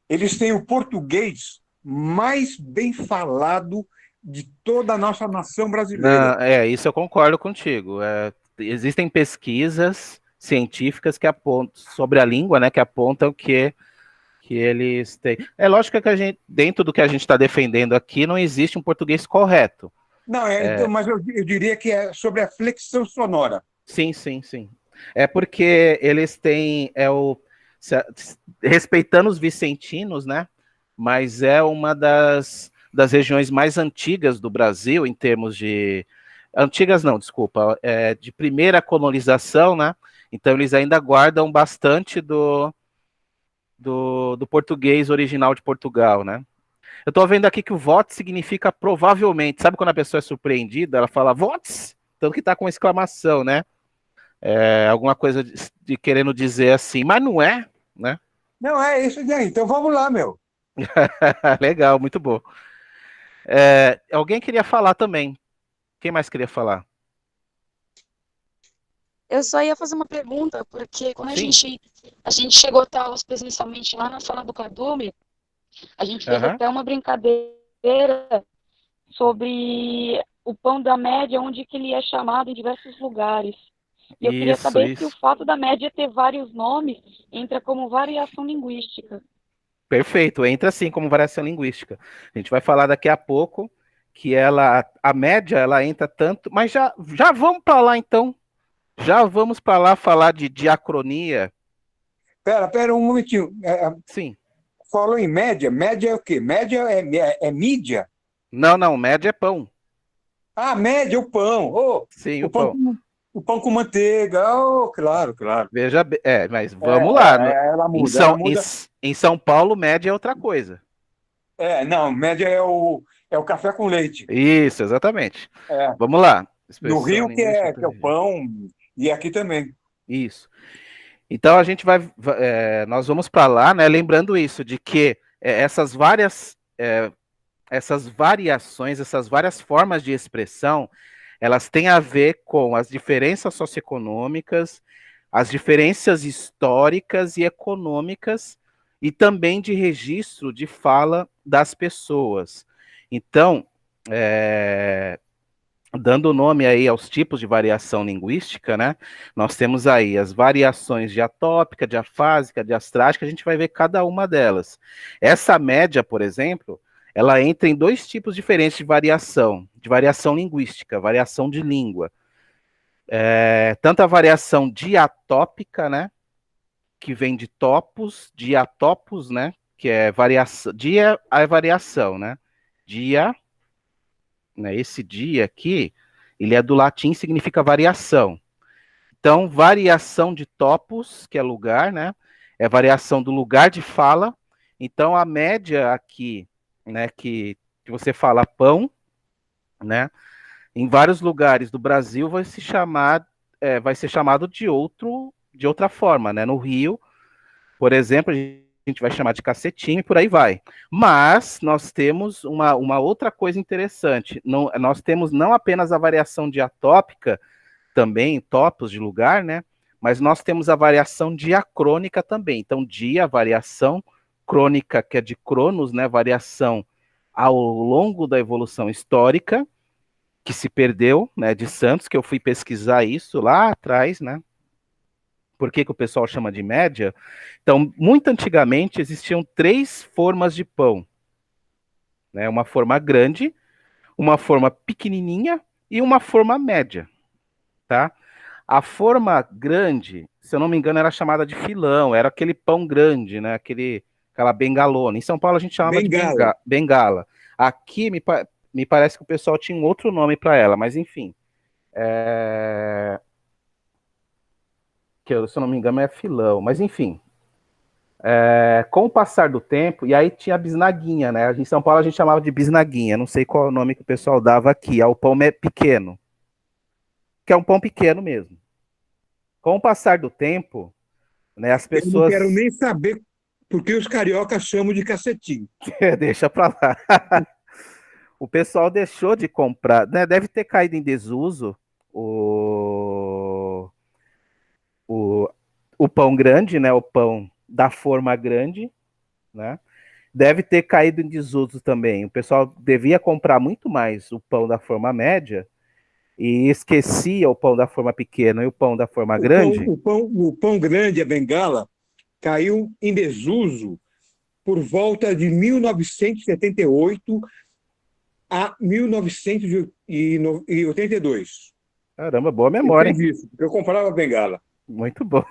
eles têm o português mais bem falado de toda a nossa nação brasileira. Não, isso eu concordo contigo. Existem pesquisas científicas que apontam sobre a língua, né, que apontam que eles têm. É lógico que a gente, dentro do que a gente está defendendo aqui, não existe um português correto. Não, então, mas eu diria que é sobre a flexão sonora. Sim, sim, sim. É porque eles têm, respeitando os vicentinos, né? Mas é uma das regiões mais antigas do Brasil, em termos de. Antigas não, desculpa, de primeira colonização, né? Então eles ainda guardam bastante do português original de Portugal, né? Eu estou vendo aqui que o vote significa provavelmente. Sabe quando a pessoa é surpreendida, ela fala votes? Tanto que está com exclamação, né? Alguma coisa de querendo dizer assim, mas não é, né? Não, é isso daí. Então vamos lá, meu. Legal, muito bom. Alguém queria falar também. Quem mais queria falar? Eu só ia fazer uma pergunta, porque quando Sim. a gente chegou a ter aulas presencialmente lá na sala do Cardume, a gente fez Aham. até uma brincadeira sobre o pão da média, onde que ele é chamado em diversos lugares. E eu queria saber se o fato da média ter vários nomes entra como variação linguística. Perfeito, entra sim como variação linguística. A gente vai falar daqui a pouco que a média, ela entra tanto, mas já vamos para lá então. Já vamos para lá falar de diacronia. Pera um momentinho. Sim. falou em média. Média é o quê? Média é mídia? Não, média é pão. Ah, média, o pão. Oh, Sim, o o pão pão. com, o pão com manteiga. Oh, claro, claro. Veja bem, mas vamos lá. Ela Em muda, ela São, em, muda. em São Paulo, média é outra coisa. Não, média é o café com leite. Isso, exatamente. É. Vamos lá. No Expressão Rio, que linguística. é o pão, e aqui também. Isso. Então a gente nós vamos para lá, né? Lembrando isso, de que essas variações, essas várias formas de expressão, elas têm a ver com as diferenças socioeconômicas, as diferenças históricas e econômicas, e também de registro de fala das pessoas. Então, dando nome aí aos tipos de variação linguística, né? Nós temos aí as variações diatópica, diafásica, diastrática, a gente vai ver cada uma delas. Essa média, por exemplo, ela entra em dois tipos diferentes de variação linguística, variação de língua. Tanto a variação diatópica, né? Que vem de topos, diatopos, né? Que é variação, dia é variação, né? Dia, né? Esse dia aqui, ele é do latim, significa variação. Então, variação de topos, que é lugar, né? É variação do lugar de fala. Então, a média aqui, né, que você fala pão, né? Em vários lugares do Brasil vai ser chamado de outra forma, né? No Rio, por exemplo, a gente vai chamar de cacetinho e por aí vai. Mas nós temos uma outra coisa interessante. Nós temos não apenas a variação diatópica, também topos de lugar, né? Mas nós temos a variação diacrônica também. Então, dia, variação, crônica, que é de cronos, né? Variação ao longo da evolução histórica, que se perdeu, né? De Santos, que eu fui pesquisar isso lá atrás, né? Por que o pessoal chama de média? Então, muito antigamente existiam três formas de pão, né? Uma forma grande, uma forma pequenininha e uma forma média, tá? A forma grande, se eu não me engano, era chamada de filão, era aquele pão grande, né? Aquela bengalona. Em São Paulo a gente chamava de Bengala. bengala. Aqui me parece que o pessoal tinha um outro nome para ela, mas enfim. Que se eu não me engano é filão, mas enfim. Com o passar do tempo, e aí tinha a bisnaguinha, né? Em São Paulo a gente chamava de bisnaguinha, não sei qual é o nome que o pessoal dava aqui. O pão pequeno, que é um pão pequeno mesmo. Com o passar do tempo, né, as Eu não pessoas. quero nem saber por que os cariocas chamam de cacetinho. Deixa pra lá. O pessoal deixou de comprar, né? Deve ter caído em desuso o, o pão grande, né? O pão da forma grande, né? Deve ter caído em desuso também. O pessoal devia comprar muito mais o pão da forma média e esquecia o pão da forma pequena e o pão da forma grande. O pão grande, a bengala, caiu em desuso por volta de 1978 a 1982. Caramba, boa Eu memória, fiz hein? isso, porque eu comprava bengala. Muito bom.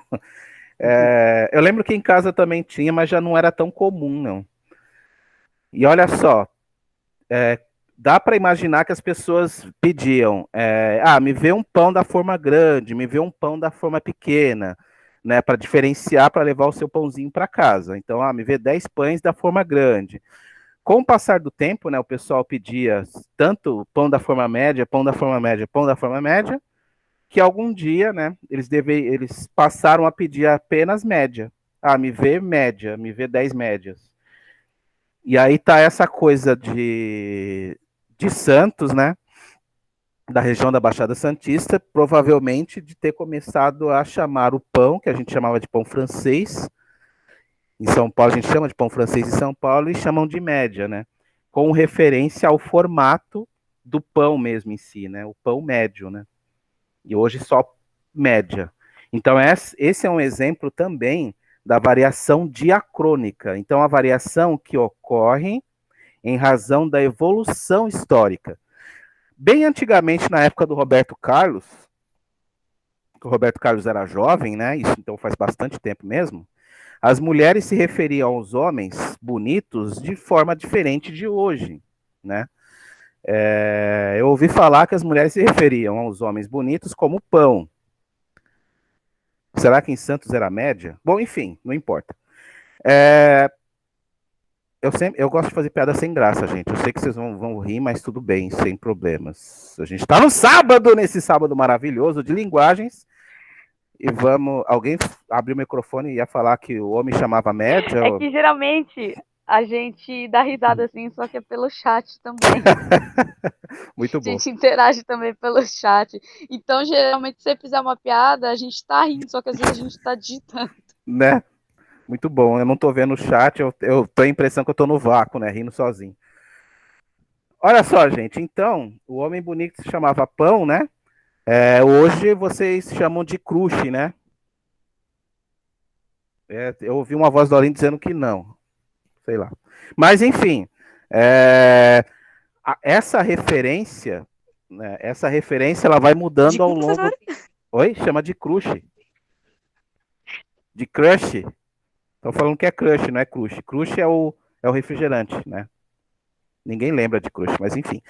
Eu lembro que em casa também tinha, mas já não era tão comum, não. E olha só, dá para imaginar que as pessoas pediam, me vê um pão da forma grande, me vê um pão da forma pequena, né, para diferenciar, para levar o seu pãozinho para casa. Então, me vê 10 pães da forma grande. Com o passar do tempo, né, o pessoal pedia tanto pão da forma média, pão da forma média, pão da forma média, que algum dia, né, eles passaram a pedir apenas média. Me vê média, me vê 10 médias. E aí tá essa coisa de Santos, né, da região da Baixada Santista, provavelmente de ter começado a chamar o pão, que a gente chamava de pão francês, em São Paulo a gente chama de pão francês em São Paulo, e chamam de média, né, com referência ao formato do pão mesmo em si, né, o pão médio, né, e hoje só média. Então esse é um exemplo também da variação diacrônica. Então a variação que ocorre em razão da evolução histórica. Bem antigamente, na época do Roberto Carlos, que o Roberto Carlos era jovem, né? Isso então faz bastante tempo mesmo. as mulheres se referiam aos homens bonitos de forma diferente de hoje, né? Eu ouvi falar que as mulheres se referiam aos homens bonitos como pão. Será que em Santos era média? Bom, enfim, não importa. Eu gosto de fazer piada sem graça, gente. Eu sei que vocês vão rir, mas tudo bem, sem problemas. A gente está no sábado, nesse sábado maravilhoso de linguagens. E vamos. Alguém abriu o microfone e ia falar que o homem chamava média? É que geralmente a gente dá risada assim, só que é pelo chat também. Muito A bom. gente interage também pelo chat. Então, geralmente, se você fizer uma piada, a gente tá rindo, só que às vezes a gente tá digitando. Né? Muito bom. Eu não tô vendo o chat, eu tenho a impressão que eu tô no vácuo, né? Rindo sozinho. Olha só, gente. Então, o homem bonito se chamava pão, né? Hoje vocês chamam de crush, né? Eu ouvi uma voz do Aline dizendo que não. Sei lá. Mas, enfim. Essa referência, né, ela vai mudando ao longo... Oi? Chama de crush. De crush. Estão falando que é crush, não é crush. Crush é o refrigerante, né? Ninguém lembra de crush, mas enfim.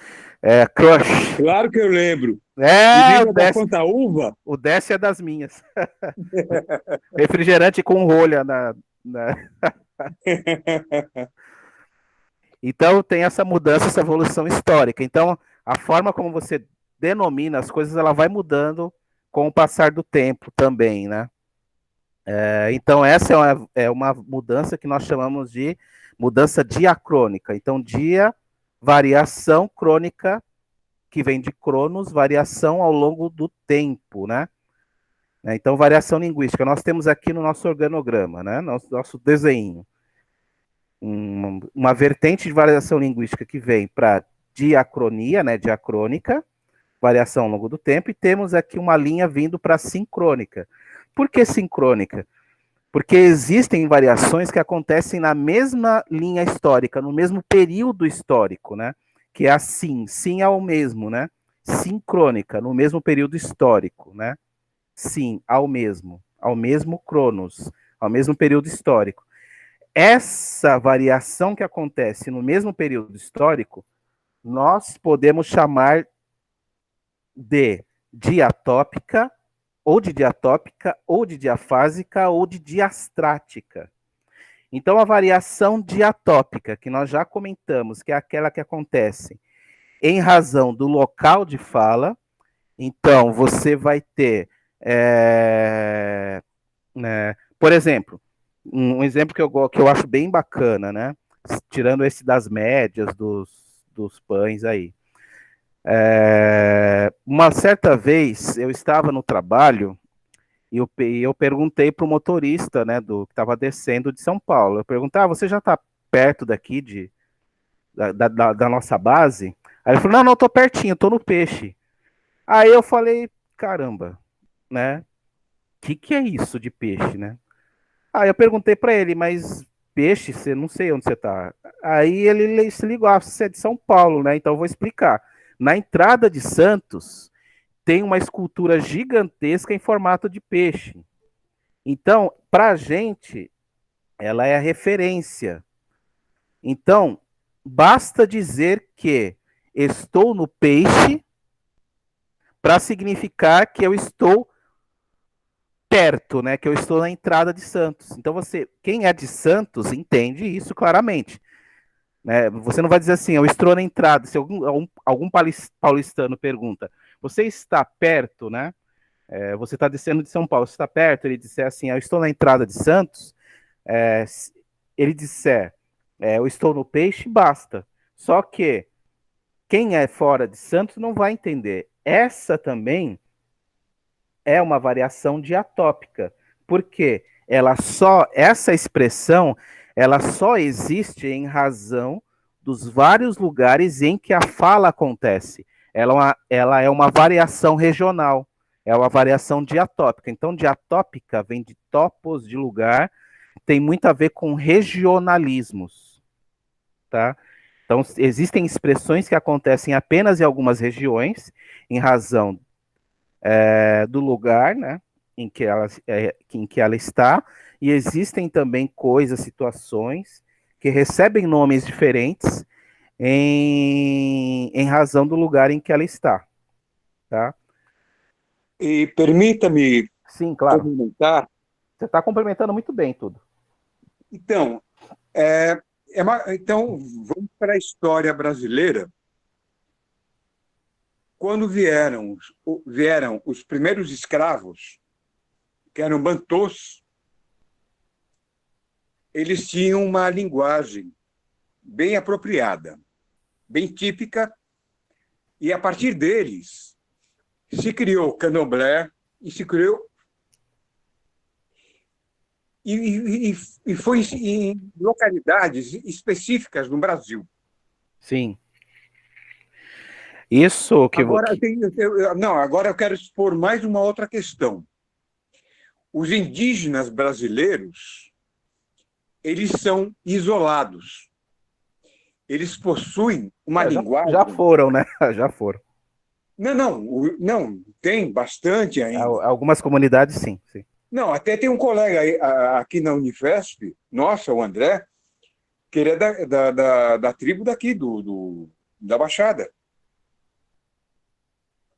Crush. Claro que eu lembro. O da Fanta Uva? O Desce é das minhas. Refrigerante com rolha na... Então tem essa mudança, essa evolução histórica. Então a forma como você denomina as coisas, ela vai mudando com o passar do tempo também, né? Então essa é uma mudança que nós chamamos de mudança diacrônica. Então variação crônica, que vem de cronos, variação ao longo do tempo, né? Então variação linguística. Nós temos aqui no nosso organograma, né? Nosso desenho. Uma vertente de variação linguística que vem para diacronia, né, diacrônica, variação ao longo do tempo, e temos aqui uma linha vindo para sincrônica. Por que sincrônica? Porque existem variações que acontecem na mesma linha histórica, no mesmo período histórico, né? Que é assim, sim ao mesmo, né? Sincrônica, no mesmo período histórico, né? Sim, ao mesmo cronos, ao mesmo período histórico. Essa variação que acontece no mesmo período histórico, nós podemos chamar de diatópica, ou de diafásica, ou de diastrática. Então, a variação diatópica, que nós já comentamos, que é aquela que acontece em razão do local de fala, então você vai ter, por exemplo, um exemplo que eu acho bem bacana, né? Tirando esse das médias, dos pães aí. Uma certa vez eu estava no trabalho e eu perguntei para o motorista, né, que estava descendo de São Paulo. Eu perguntei, você já está perto daqui da nossa base? Aí ele falou, não, estou pertinho, estou no peixe. Aí eu falei, caramba, né? Que é isso de peixe, né? Aí eu perguntei para ele, mas peixe, você não sei onde você está. Aí ele se ligou, você é de São Paulo, né? Então eu vou explicar. Na entrada de Santos tem uma escultura gigantesca em formato de peixe. Então, para a gente, ela é a referência. Então, basta dizer que estou no peixe para significar que eu estou perto, né? Que eu estou na entrada de Santos. Então quem é de Santos entende isso claramente, né? Você não vai dizer assim, eu estou na entrada. Se algum paulistano pergunta, você está perto, né? Você está descendo de São Paulo, você está perto? Ele disser assim, eu estou na entrada de Santos. Ele disser, eu estou no peixe, basta. Só que quem é fora de Santos não vai entender. Essa também é uma variação diatópica, porque essa expressão, ela só existe em razão dos vários lugares em que a fala acontece. Ela é uma variação regional, é uma variação diatópica. Então, diatópica vem de topos, de lugar, tem muito a ver com regionalismos, tá? Então, existem expressões que acontecem apenas em algumas regiões, em razão do lugar, né, em que ela está, e existem também coisas, situações que recebem nomes diferentes em razão do lugar em que ela está, tá? E permita-me Sim, claro. complementar. Você está complementando muito bem tudo. Então, então, vamos para a história brasileira. Quando vieram os primeiros escravos, que eram bantôs, eles tinham uma linguagem bem apropriada, bem típica, e a partir deles se criou o candomblé e se criou e foi em localidades específicas no Brasil. Sim. Isso que agora agora eu quero expor mais uma outra questão. Os indígenas brasileiros, eles são isolados. Eles possuem uma linguagem. Já foram, né? Já foram. Não, tem bastante ainda. Algumas comunidades, sim. Não, até tem um colega aqui na Unifesp, nossa, o André, que ele é da tribo daqui, da Baixada.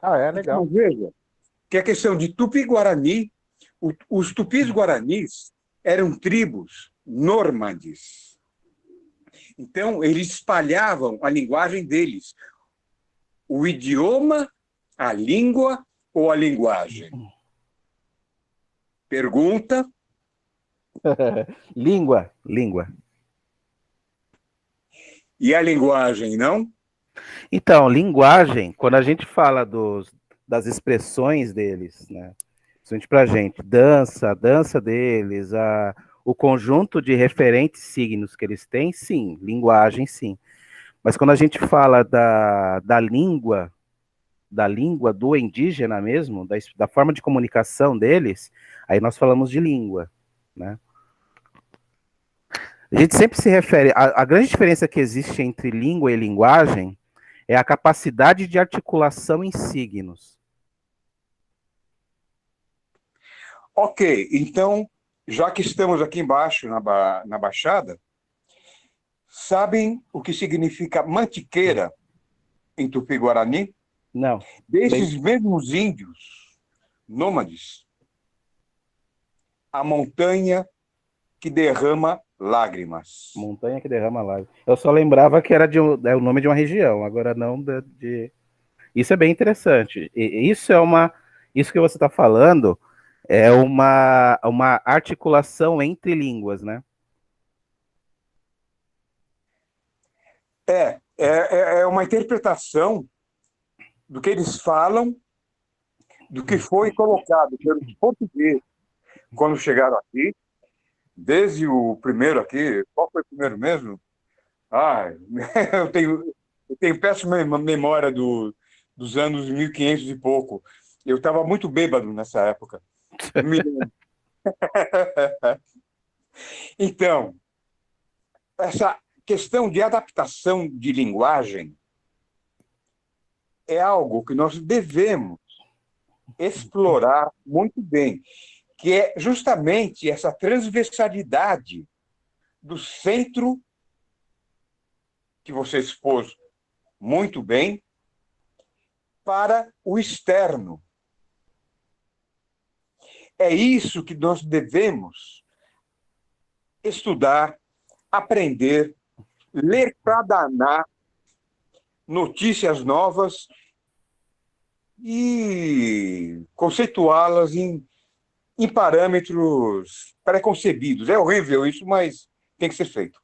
Ah, é legal. Então, veja, que a questão de Tupi-Guarani, os Tupis-Guaranis eram tribos nômades. Então, eles espalhavam a linguagem deles. O idioma, a língua ou a linguagem? Pergunta. Língua. E a linguagem, não? Então, linguagem, quando a gente fala das expressões deles, né? Principalmente pra gente, a dança deles, o conjunto de referentes signos que eles têm, sim, linguagem, sim. Mas quando a gente fala da língua do indígena mesmo, da forma de comunicação deles, aí nós falamos de língua, né? A gente sempre se refere, a grande diferença que existe entre língua e linguagem é a capacidade de articulação em signos. Ok, então, já que estamos aqui embaixo, na Baixada, sabem o que significa mantiqueira em Tupi-Guarani? Não. Desses mesmos índios nômades, a montanha que derrama lágrimas. Montanha que derrama lágrimas. Eu só lembrava que era o nome de uma região, agora não de... Isso é bem interessante. Isso que você está falando é uma articulação entre línguas, né? É uma interpretação do que eles falam, do que foi colocado pelos portugueses quando chegaram aqui, desde o primeiro aqui. Qual foi o primeiro mesmo? Eu tenho péssima memória dos anos 1500 e pouco. Eu estava muito bêbado nessa época. Então, essa questão de adaptação de linguagem é algo que nós devemos explorar muito bem, que é justamente essa transversalidade do centro, que você expôs muito bem, para o externo. É isso que nós devemos estudar, aprender, ler para danar notícias novas e conceituá-las em parâmetros preconcebidos. É horrível isso, mas tem que ser feito.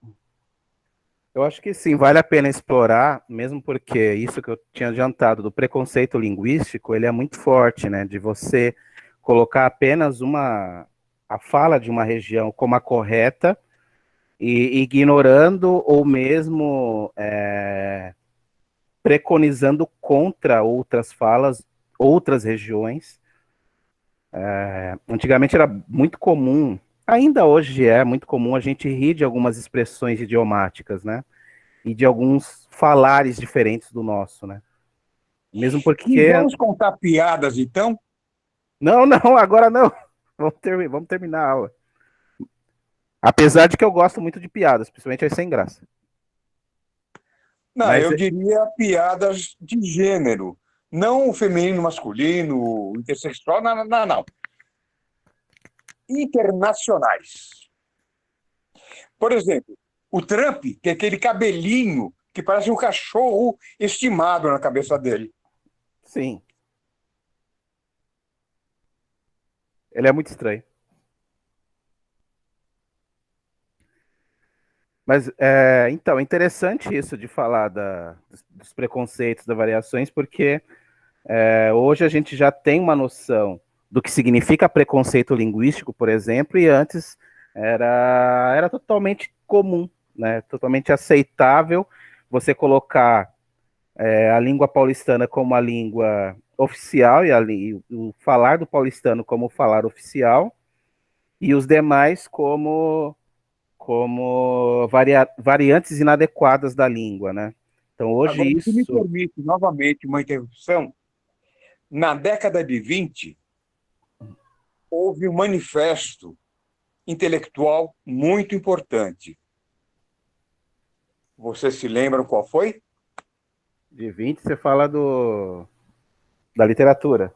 Eu acho que sim, vale a pena explorar, mesmo porque isso que eu tinha adiantado do preconceito linguístico, ele é muito forte, né? De você colocar apenas a fala de uma região como a correta e ignorando ou mesmo preconizando contra outras falas, outras regiões. Antigamente era muito comum, ainda hoje é muito comum a gente rir de algumas expressões idiomáticas, né? E de alguns falares diferentes do nosso, né? Mesmo porque... E vamos contar piadas, então? Não, agora não. Vamos terminar a aula. Apesar de que eu gosto muito de piadas, principalmente as sem graça. Não, Mas eu diria piadas de gênero, não feminino, masculino, intersexual, não, não, não. Internacionais. Por exemplo, o Trump tem aquele cabelinho que parece um cachorro estimado na cabeça dele. sim. Ele é muito estranho. Mas, então, é interessante isso de falar dos preconceitos, das variações, porque hoje a gente já tem uma noção do que significa preconceito linguístico, por exemplo, e antes era totalmente comum, né? Totalmente aceitável você colocar a língua paulistana como a língua oficial e o falar do paulistano como o falar oficial, e os demais como variantes inadequadas da língua, né? Então, hoje Agora, se me isso... permite novamente uma interrupção, na década de 20, houve um manifesto intelectual muito importante. Vocês se lembram qual foi? De 20, você fala da literatura.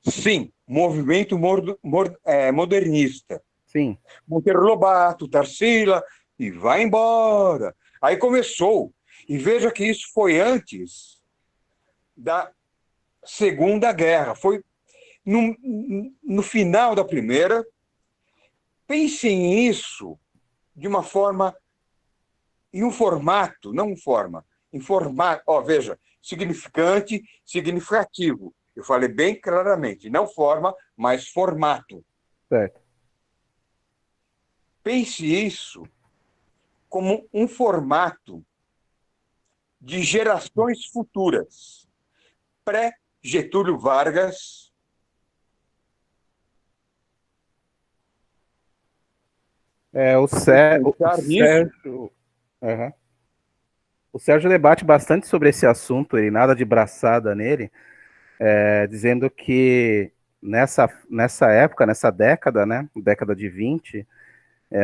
Sim, movimento modernista. Sim, Monteiro Lobato, Tarsila, e vai embora. Aí começou. E veja que isso foi antes da Segunda Guerra. Foi no final da Primeira. Pensem nisso de uma forma, em um formato, não forma, em formato. Ó, veja, significante, significativo. Eu falei bem claramente, não forma, mas formato. certo. Pense isso como um formato de gerações futuras, pré-Getúlio Vargas. O Pensar nisso. Sérgio... Aham. O Sérgio debate bastante sobre esse assunto, ele nada de braçada nele, dizendo que nessa época, nessa década, né, década de 20,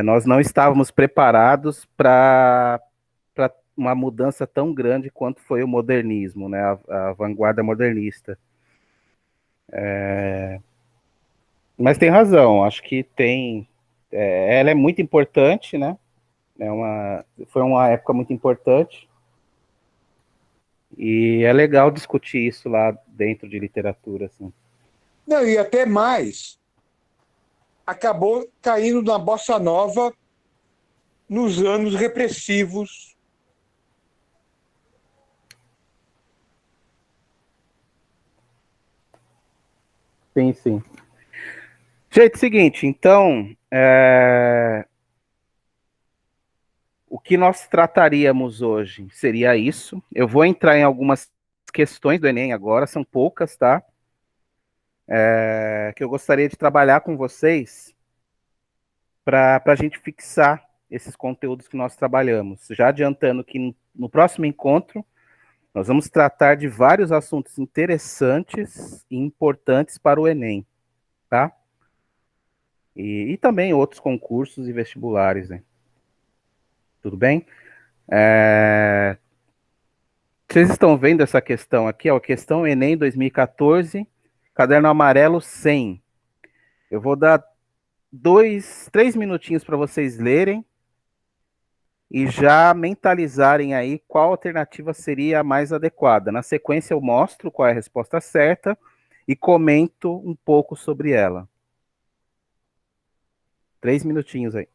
nós não estávamos preparados para uma mudança tão grande quanto foi o modernismo, né, a vanguarda modernista. Mas tem razão, acho que ela é muito importante, né, foi uma época muito importante, e é legal discutir isso lá dentro de literatura, assim. Não, e até mais. Acabou caindo na bossa nova nos anos repressivos. Sim, sim. Jeito seguinte, então, o que nós trataríamos hoje seria isso. Eu vou entrar em algumas questões do Enem agora, são poucas, tá? Que eu gostaria de trabalhar com vocês para a gente fixar esses conteúdos que nós trabalhamos. Já adiantando que no próximo encontro nós vamos tratar de vários assuntos interessantes e importantes para o Enem, tá? E também outros concursos e vestibulares, né? Tudo bem? Vocês estão vendo essa questão aqui, ó, questão Enem 2014, caderno amarelo 100. Eu vou dar 3 minutinhos para vocês lerem e já mentalizarem aí qual alternativa seria a mais adequada. Na sequência, eu mostro qual é a resposta certa e comento um pouco sobre ela. 3 minutinhos aí.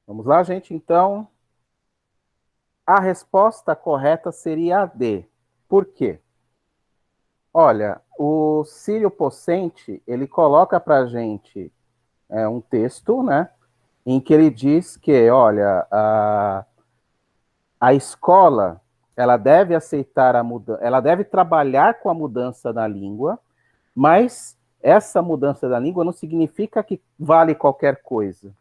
Vamos lá, gente? Então, a resposta correta seria a D. Por quê? Olha, o Círio Pocente, ele coloca para a gente um texto, né, em que ele diz que, olha, a escola, ela deve aceitar a mudança, ela deve trabalhar com a mudança da língua, mas essa mudança da língua não significa que vale qualquer coisa,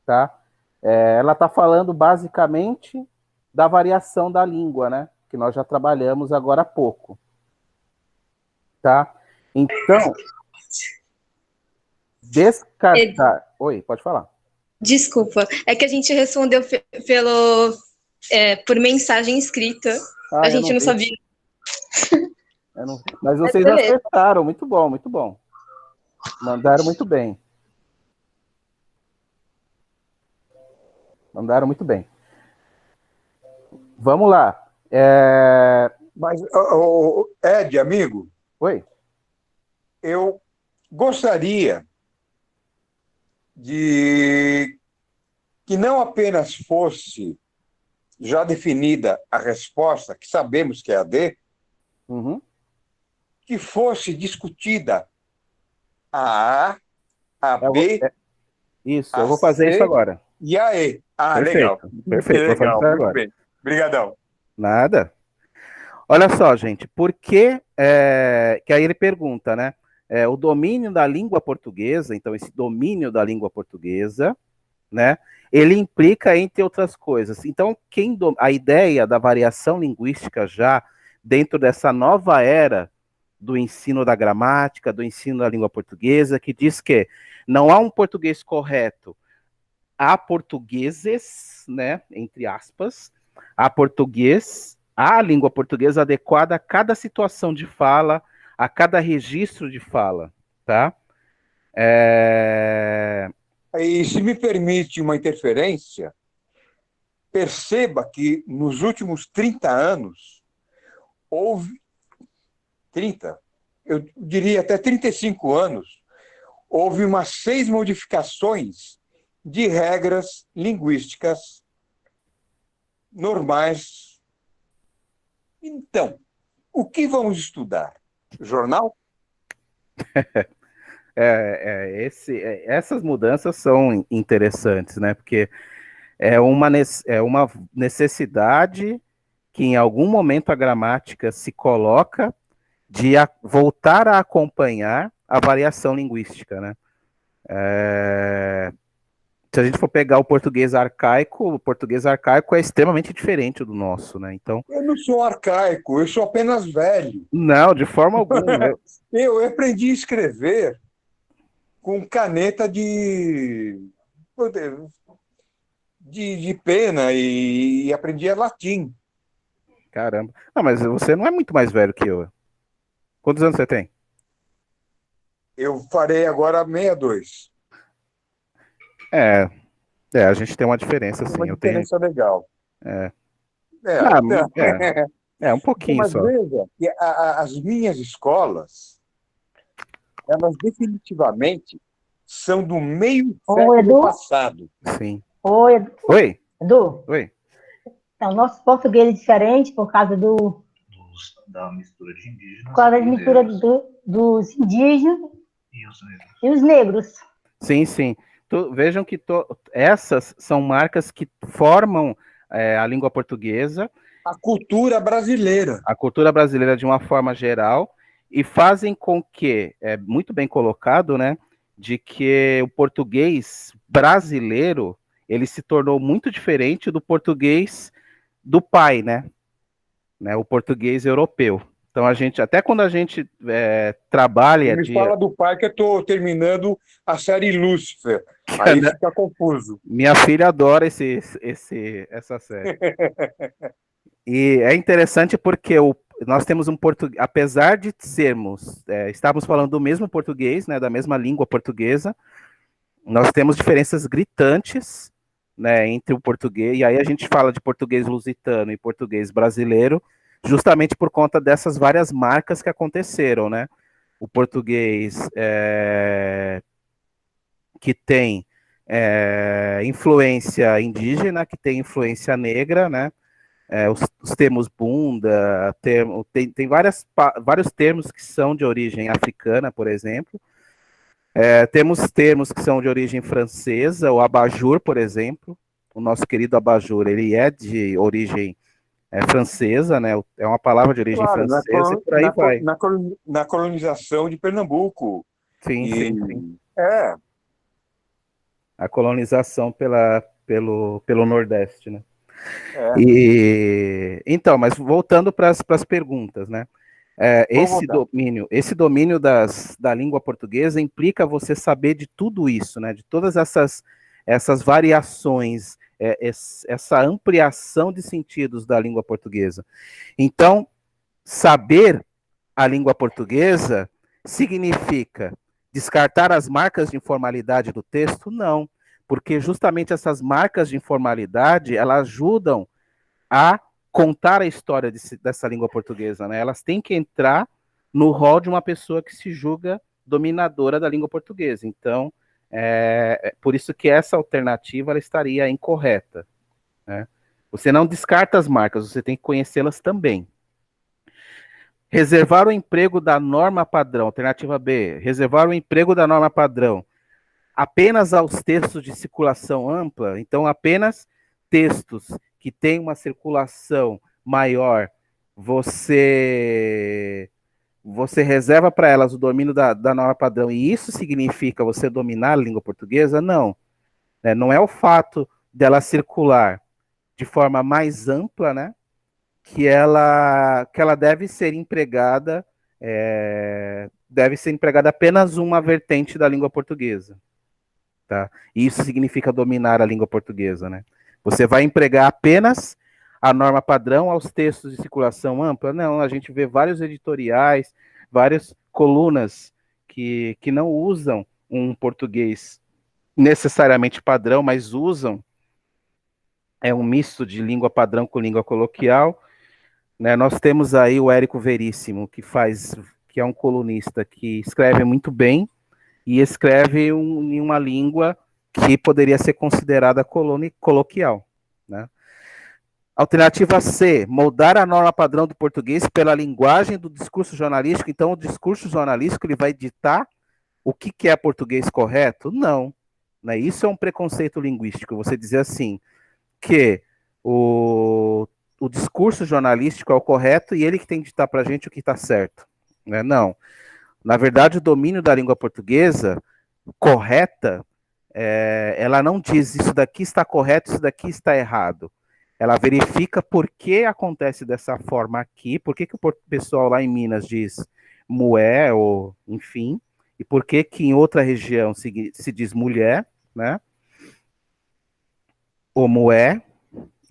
tá? Ela está falando basicamente da variação da língua, né? Que nós já trabalhamos agora há pouco, tá? Então, descartar... Oi, pode falar. Desculpa, é que a gente respondeu por mensagem escrita. A gente não sabia. Mas vocês acertaram, muito bom, muito bom. Mandaram muito bem. Mandaram muito bem. Vamos lá. Mas, Ed, amigo. Oi. Eu gostaria de que não apenas fosse já definida a resposta, que sabemos que é a D, que fosse discutida a B, isso, eu vou fazer isso agora. E a E. Perfeito, Legal. Perfeito, legal, vou fazer isso agora. Muito bem. Obrigadão. Nada. Olha só, gente, por que... que aí ele pergunta, né? O domínio da língua portuguesa, então esse domínio da língua portuguesa, né? Ele implica, entre outras coisas. Então, a ideia da variação linguística já dentro dessa nova era do ensino da gramática, do ensino da língua portuguesa, que diz que não há um português correto, há portugueses, né, entre aspas, há a língua portuguesa adequada a cada situação de fala, a cada registro de fala, tá? E se me permite uma interferência, perceba que nos últimos 30 anos houve 30, eu diria até 35 anos, houve umas 6 modificações de regras linguísticas normais. Então, o que vamos estudar? Jornal? Essas mudanças são interessantes, né? Porque é uma necessidade que em algum momento a gramática se coloca de voltar a acompanhar a variação linguística, né? Se a gente for pegar o português arcaico é extremamente diferente do nosso, né? Então, eu não sou arcaico, eu sou apenas velho. Não, de forma alguma. Eu aprendi a escrever com caneta de pena e aprendi latim. Caramba. Não, mas você não é muito mais velho que eu. Quantos anos você tem? Eu farei agora 62. A gente tem uma diferença, sim. Uma diferença legal. Um pouquinho mas só. Veja que as minhas escolas, elas definitivamente são do meio século passado. Sim. Oi, Edu. Oi. Edu. Oi. Então, nosso português é diferente por causa da mistura de indígenas. Por causa da mistura dos indígenas e os negros. Sim, sim. Vejam que essas são marcas que formam a língua portuguesa. A cultura brasileira. A cultura brasileira de uma forma geral, e fazem com que, muito bem colocado, né, de que o português brasileiro, ele se tornou muito diferente do português do pai, né? O português europeu. Então, até quando a gente trabalha... Me fala do pai que eu estou terminando a série Lúcifer. Aí fica confuso. Minha filha adora essa série. E é interessante porque nós temos um português, apesar de estávamos falando do mesmo português, né, da mesma língua portuguesa, nós temos diferenças gritantes, né, entre o português, e aí a gente fala de português lusitano e português brasileiro, justamente por conta dessas várias marcas que aconteceram, né? O português que tem influência indígena, que tem influência negra, né? Os termos bunda, tem vários termos que são de origem africana, por exemplo. Temos termos que são de origem francesa, o abajur, por exemplo. O nosso querido abajur, ele é de origem francesa, né? É uma palavra de origem Claro, francesa e por aí vai. na colonização de Pernambuco. Sim, E, sim. é, A colonização pelo Nordeste, né? é. Então, mas voltando para as perguntas, né? Vamos voltar. Esse domínio da língua portuguesa implica você saber de tudo isso, né? De todas essas variações, essa ampliação de sentidos da língua portuguesa. Então, saber a língua portuguesa significa descartar as marcas de informalidade do texto? Não, porque justamente essas marcas de informalidade, elas ajudam a contar a história dessa língua portuguesa, né? Elas têm que entrar no rol de uma pessoa que se julga dominadora da língua portuguesa. Então, por isso que essa alternativa ela estaria incorreta, né? Você não descarta as marcas, você tem que conhecê-las também. Reservar o emprego da norma padrão, alternativa B, reservar o emprego da norma padrão apenas aos textos de circulação ampla, então apenas textos que têm uma circulação maior, você reserva para elas o domínio da norma padrão, e isso significa você dominar a língua portuguesa? Não. Não é o fato dela circular de forma mais ampla, né, que ela deve ser empregada, apenas uma vertente da língua portuguesa. Tá? E isso significa dominar a língua portuguesa, né? Você vai empregar apenas a norma padrão aos textos de circulação ampla? Não, a gente vê vários editoriais, várias colunas que não usam um português necessariamente padrão, mas usam um misto de língua padrão com língua coloquial, né? Nós temos aí o Érico Veríssimo, que é um colunista que escreve muito bem e escreve em uma língua que poderia ser considerada coloquial, né? Alternativa C, moldar a norma padrão do português pela linguagem do discurso jornalístico. Então, o discurso jornalístico ele vai ditar o que é português correto? Não, né? Isso é um preconceito linguístico. Você dizer assim, que o discurso jornalístico é o correto e ele que tem que ditar para a gente o que está certo, né? Não. Na verdade, o domínio da língua portuguesa correta, ela não diz isso daqui está correto, isso daqui está errado. Ela verifica por que acontece dessa forma aqui, por que o pessoal lá em Minas diz mué, ou enfim, e por que em outra região se diz mulher, né? Ou mué,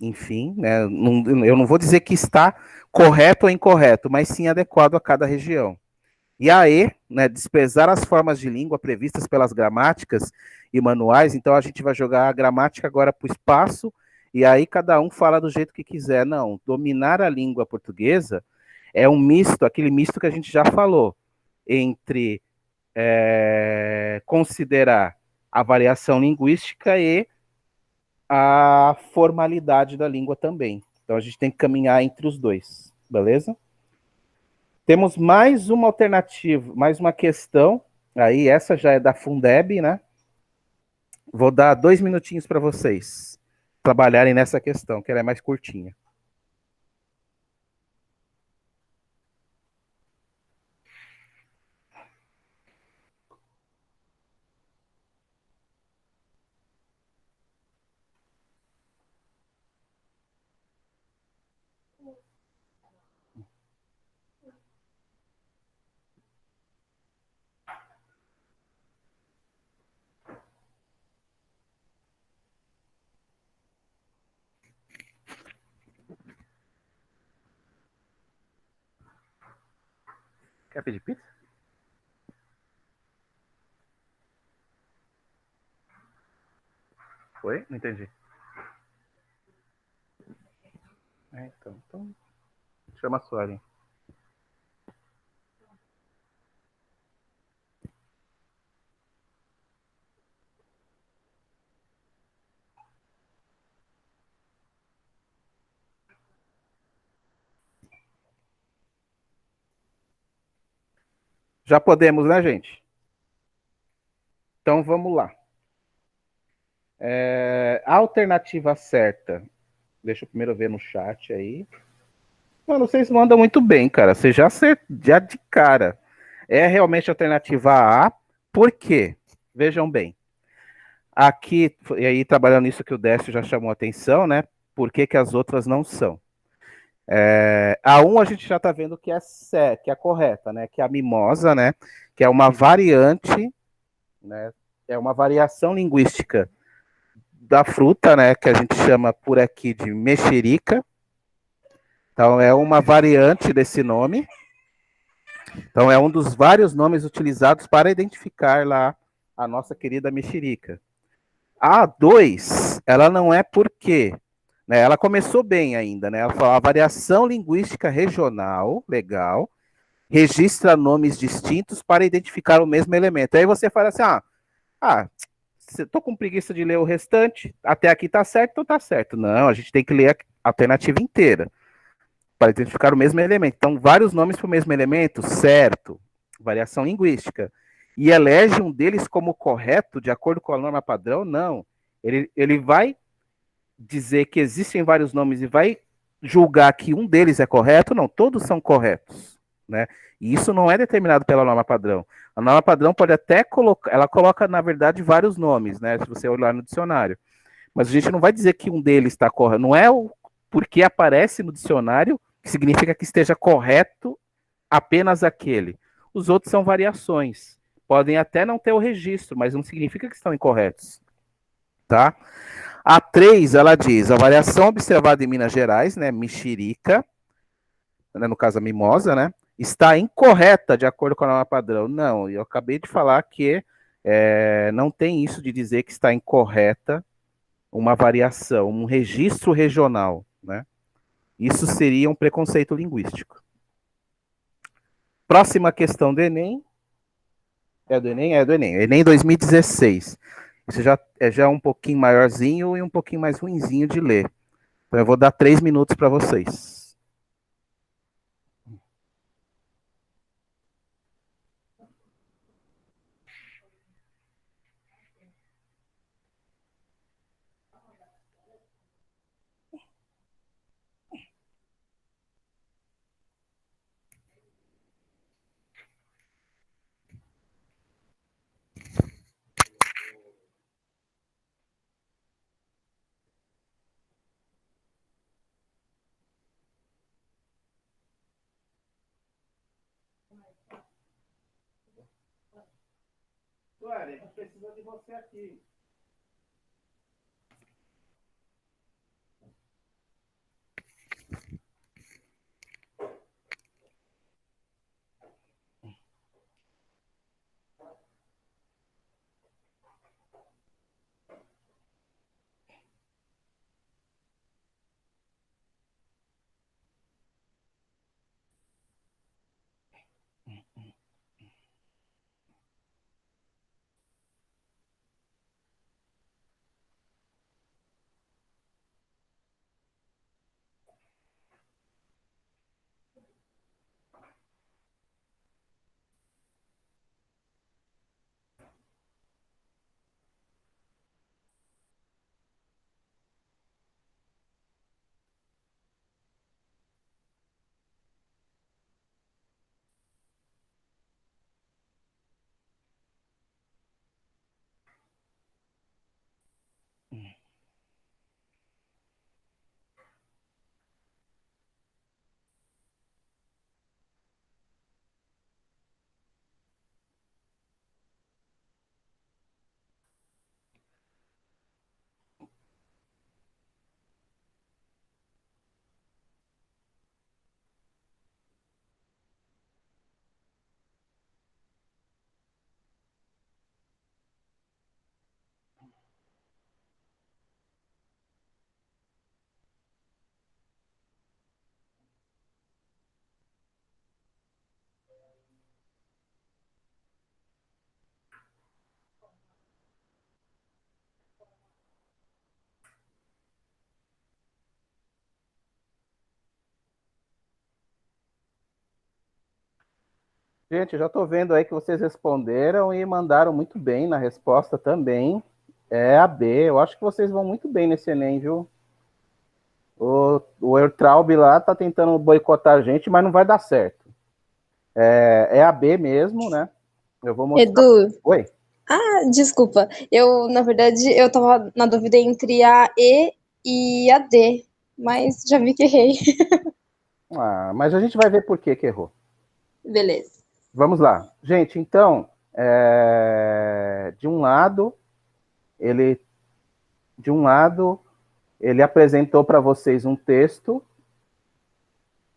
enfim, né? Eu não vou dizer que está correto ou incorreto, mas sim adequado a cada região. E a E, né, desprezar as formas de língua previstas pelas gramáticas e manuais, então a gente vai jogar a gramática agora para o espaço, e aí cada um fala do jeito que quiser. Não, dominar a língua portuguesa é um misto, aquele misto que a gente já falou, entre considerar a variação linguística e a formalidade da língua também. Então a gente tem que caminhar entre os dois, beleza? Temos mais uma alternativa, mais uma questão. Aí, essa já é da Fundeb, né? Vou dar 2 minutinhos para vocês trabalharem nessa questão, que ela é mais curtinha. Quer pedir pizza? Oi? Não entendi. Então chama a Suelen. Já podemos, né, gente? Então vamos lá. A alternativa certa. Deixa eu primeiro ver no chat aí. Mano, vocês mandam muito bem, cara. Você já de cara. É realmente a alternativa A. Por quê? Vejam bem. Aqui, e aí trabalhando nisso que o Décio já chamou a atenção, né? Por que as outras não são? A 1 a gente já está vendo que é correta, né? Que é a mimosa, né? Que é uma variante, né? É uma variação linguística da fruta, né? Que a gente chama por aqui de mexerica. Então é uma variante desse nome. Então é um dos vários nomes utilizados para identificar lá a nossa querida mexerica. A 2, ela não é porque, né? Ela começou bem ainda, né? Ela falou a variação linguística regional, legal, registra nomes distintos para identificar o mesmo elemento. Aí você fala assim, tô com preguiça de ler o restante, até aqui tá certo, então tá certo. Não, a gente tem que ler a alternativa inteira para identificar o mesmo elemento. Então, vários nomes para o mesmo elemento, certo, variação linguística. E elege um deles como correto, de acordo com a norma padrão? Não. Ele vai dizer que existem vários nomes e vai julgar que um deles é correto? Não, todos são corretos, né? E isso não é determinado pela norma padrão. A norma padrão pode até colocar, ela coloca, na verdade, vários nomes, né? Se você olhar no dicionário. Mas a gente não vai dizer que um deles está correto. Não é o porque aparece no dicionário que significa que esteja correto apenas aquele. Os outros são variações. Podem até não ter o registro, mas não significa que estão incorretos, tá? A 3, ela diz, a variação observada em Minas Gerais, né, mexerica, né, no caso a mimosa, né, está incorreta de acordo com a norma padrão. Não, eu acabei de falar que não tem isso de dizer que está incorreta uma variação, um registro regional, né? Isso seria um preconceito linguístico. Próxima questão do Enem. É do Enem? É do Enem. Enem 2016. Isso já é um pouquinho maiorzinho e um pouquinho mais ruinzinho de ler. Então eu vou dar 3 minutos para vocês. Sueli, a gente precisa de você aqui. Gente, eu já estou vendo aí que vocês responderam e mandaram muito bem na resposta também. É a B. Eu acho que vocês vão muito bem nesse Enem, viu? O Ertraub lá tá tentando boicotar a gente, mas não vai dar certo. É a B mesmo, né? Eu vou mostrar. Edu. Oi? Desculpa. Na verdade, eu tava na dúvida entre a E e a D, mas já vi que errei. Mas a gente vai ver por que errou. Beleza. Vamos lá. Gente, então, de um lado, ele apresentou para vocês um texto,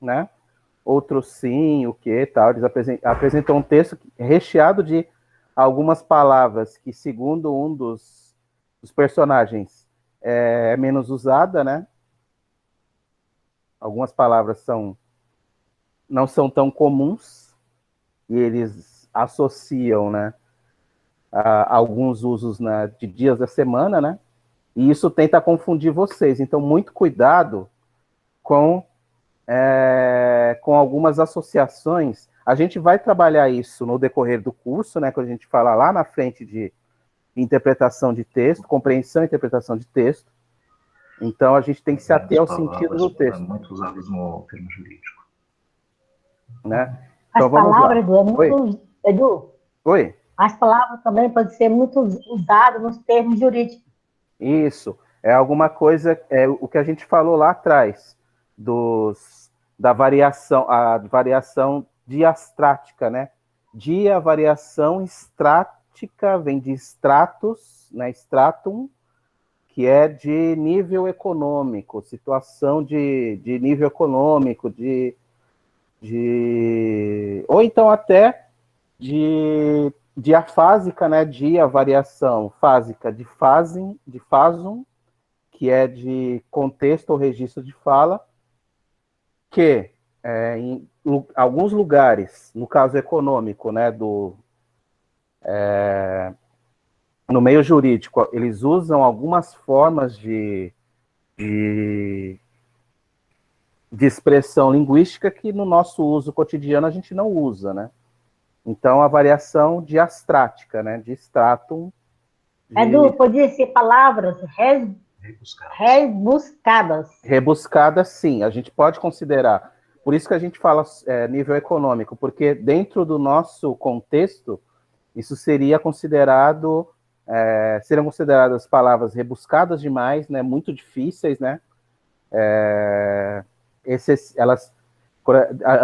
né? Outro sim, o que, tal. Eles apresentou um texto recheado de algumas palavras que, segundo um dos personagens, é menos usada, né? Algumas palavras não são tão comuns e eles associam, né, a alguns usos de dias da semana, né? E isso tenta confundir vocês. Então, muito cuidado com algumas associações. A gente vai trabalhar isso no decorrer do curso, né? Quando a gente fala lá na frente de interpretação de texto, compreensão e interpretação de texto. Então, a gente tem que se ater ao sentido do texto. Muito usadas no termo jurídico. Né? Então, as palavras, Edu, é muito... Oi? Edu? Oi? As palavras também podem ser muito usadas nos termos jurídicos. Isso. É alguma coisa... o que a gente falou lá atrás, da variação, a variação diastrática, né? Variação estrática, vem de stratus, né? Stratum, que é de nível econômico, situação de nível econômico, ou então até de afásica, né? Variação fásica de fasum, que é de contexto ou registro de fala, que em alguns lugares, no caso econômico, né, no meio jurídico, eles usam algumas formas de expressão linguística que no nosso uso cotidiano a gente não usa, né? Então, a variação diastrática, né, de stratum. Edu, podia ser palavras rebuscadas. Rebuscadas, sim, a gente pode considerar. Por isso que a gente fala nível econômico, porque dentro do nosso contexto, isso seria considerado, seriam consideradas palavras rebuscadas demais, né, muito difíceis, né?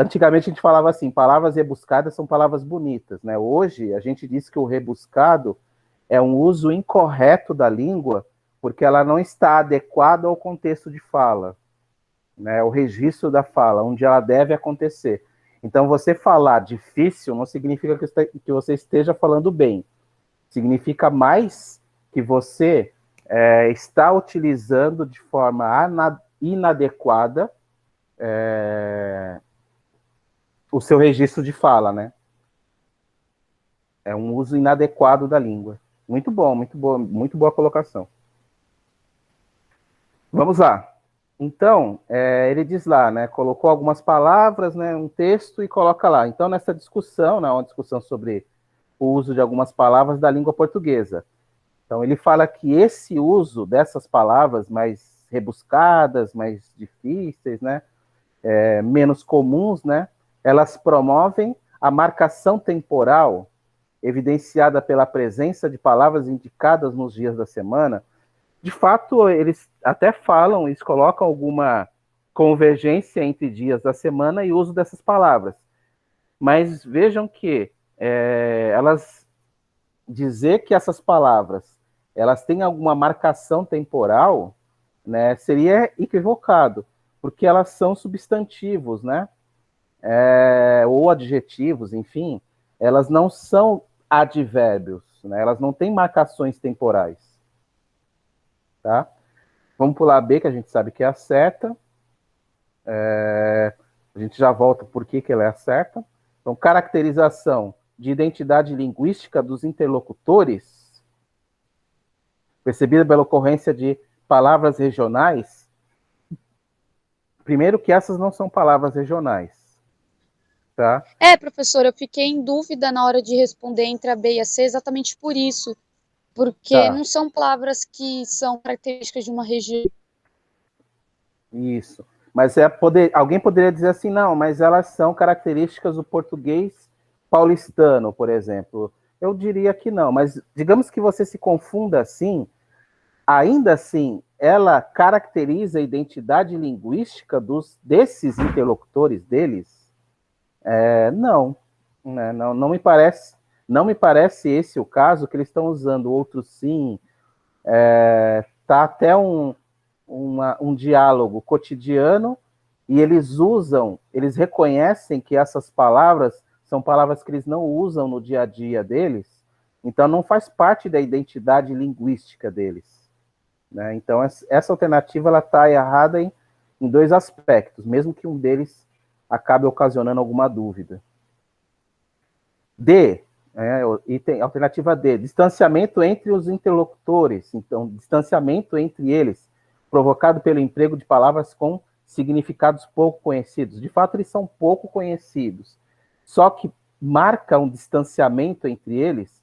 Antigamente a gente falava assim, palavras rebuscadas são palavras bonitas, né? Hoje a gente diz que o rebuscado é um uso incorreto da língua, porque ela não está adequada ao contexto de fala, né? O registro da fala, onde ela deve acontecer. Então, você falar difícil não significa que você esteja falando bem. Significa mais que você está utilizando de forma inadequada o seu registro de fala, né? É um uso inadequado da língua. Muito bom, muito boa colocação. Vamos lá. Então, ele diz lá, né? Colocou algumas palavras, né? Um texto e coloca lá. Então, nessa discussão, né? Uma discussão sobre o uso de algumas palavras da língua portuguesa. Então, ele fala que esse uso dessas palavras mais rebuscadas, mais difíceis, né? Menos comuns, né? Elas promovem a marcação temporal evidenciada pela presença de palavras indicadas nos dias da semana. De fato, eles até falam, eles colocam alguma convergência entre dias da semana e uso dessas palavras. Mas vejam que dizer que essas palavras elas têm alguma marcação temporal, né, seria equivocado, porque elas são substantivos, né? Ou adjetivos, enfim, elas não são advérbios, né? Elas não têm marcações temporais. Tá? Vamos pular a B, que a gente sabe que é a certa. A gente já volta por que ela é a certa. Então, caracterização de identidade linguística dos interlocutores, percebida pela ocorrência de palavras regionais. Primeiro que essas não são palavras regionais. tá? Professor, eu fiquei em dúvida na hora de responder entre a B e a C exatamente por isso, porque Tá. não são palavras que são características de uma região. Isso. Mas alguém poderia dizer assim, não, mas elas são características do português paulistano, por exemplo. Eu diria que não, mas digamos que você se confunda assim, ainda assim, ela caracteriza a identidade linguística desses interlocutores deles? Não, né? Não me parece, não me parece esse o caso, que eles estão usando outro sim, tá até um diálogo cotidiano, e eles reconhecem que essas palavras são palavras que eles não usam no dia a dia deles, então não faz parte da identidade linguística deles, né? Então essa alternativa ela está errada em dois aspectos, mesmo que um deles acabe ocasionando alguma dúvida. D, item, alternativa D, distanciamento entre os interlocutores, então, distanciamento entre eles, provocado pelo emprego de palavras com significados pouco conhecidos. De fato, eles são pouco conhecidos, só que marca um distanciamento entre eles.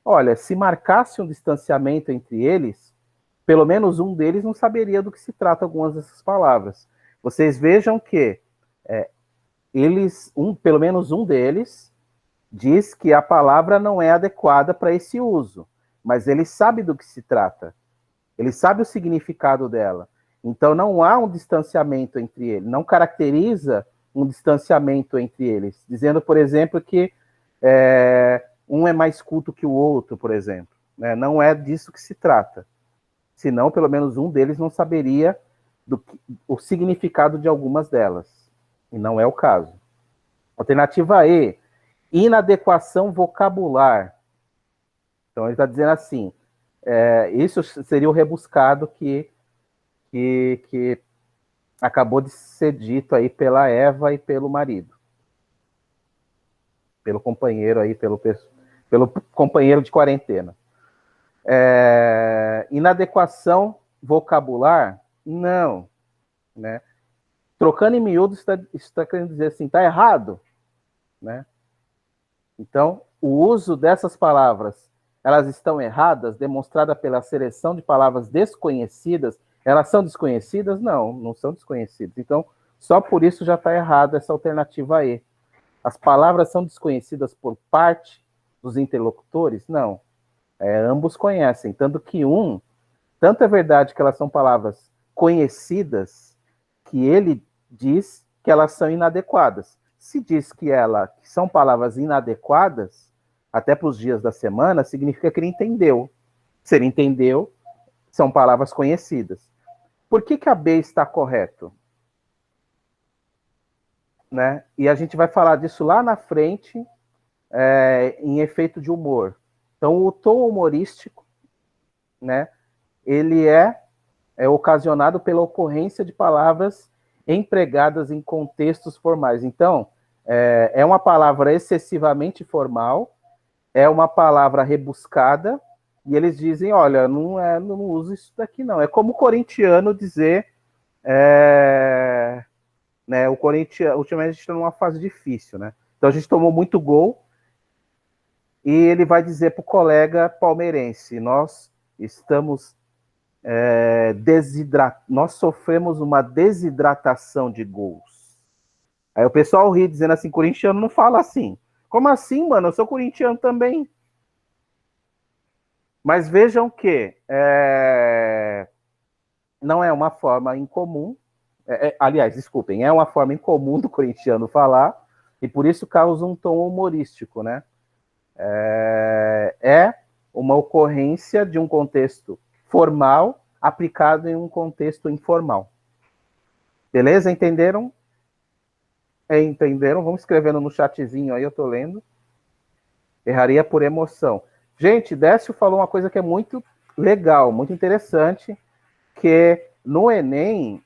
Olha, se marcasse um distanciamento entre eles, pelo menos um deles não saberia do que se trata algumas dessas palavras. Vocês vejam que pelo menos um deles diz que a palavra não é adequada para esse uso, mas ele sabe do que se trata, ele sabe o significado dela. Então não há um distanciamento entre eles, não caracteriza um distanciamento entre eles, dizendo, por exemplo, que um é mais culto que o outro, por exemplo, né? Não é disso que se trata. Senão, pelo menos um deles não saberia o significado de algumas delas. E não é o caso. Alternativa E, inadequação vocabular. Então, ele está dizendo assim, isso seria o rebuscado que acabou de ser dito aí pela Eva e pelo marido. Pelo companheiro aí, pelo companheiro de quarentena. Inadequação vocabular? Não. Né? Trocando em miúdos, está querendo dizer assim, está errado. Né? Então, o uso dessas palavras, elas estão erradas, demonstrada pela seleção de palavras desconhecidas. Elas são desconhecidas? Não, não são desconhecidas. Então, só por isso já está errada essa alternativa E. As palavras são desconhecidas por parte dos interlocutores? Não. Ambos conhecem, tanto é verdade que elas são palavras conhecidas, que ele diz que elas são inadequadas. Se diz que são palavras inadequadas, até para os dias da semana, significa que ele entendeu. Se ele entendeu, são palavras conhecidas. Por que a B está correto? Né? E a gente vai falar disso lá na frente, em efeito de humor. Então, o tom humorístico, né, ele é ocasionado pela ocorrência de palavras empregadas em contextos formais. Então, é uma palavra excessivamente formal, é uma palavra rebuscada, e eles dizem, olha, não uso isso daqui não. É como o corintiano dizer, né, o Corinthians, ultimamente a gente está numa fase difícil, né? Então a gente tomou muito gol, e ele vai dizer para o colega palmeirense, nós estamos nós sofremos uma desidratação de gols. Aí o pessoal ri, dizendo assim, corintiano não fala assim. Como assim, mano? Eu sou corintiano também. Mas vejam que não é uma forma incomum, aliás, desculpem, é uma forma incomum do corintiano falar, e por isso causa um tom humorístico, né? É uma ocorrência de um contexto formal aplicado em um contexto informal. Beleza? Entenderam? Entenderam? Vamos escrevendo no chatzinho aí, eu tô lendo. Erraria por emoção. Gente, Décio falou uma coisa que é muito legal, muito interessante, que no Enem,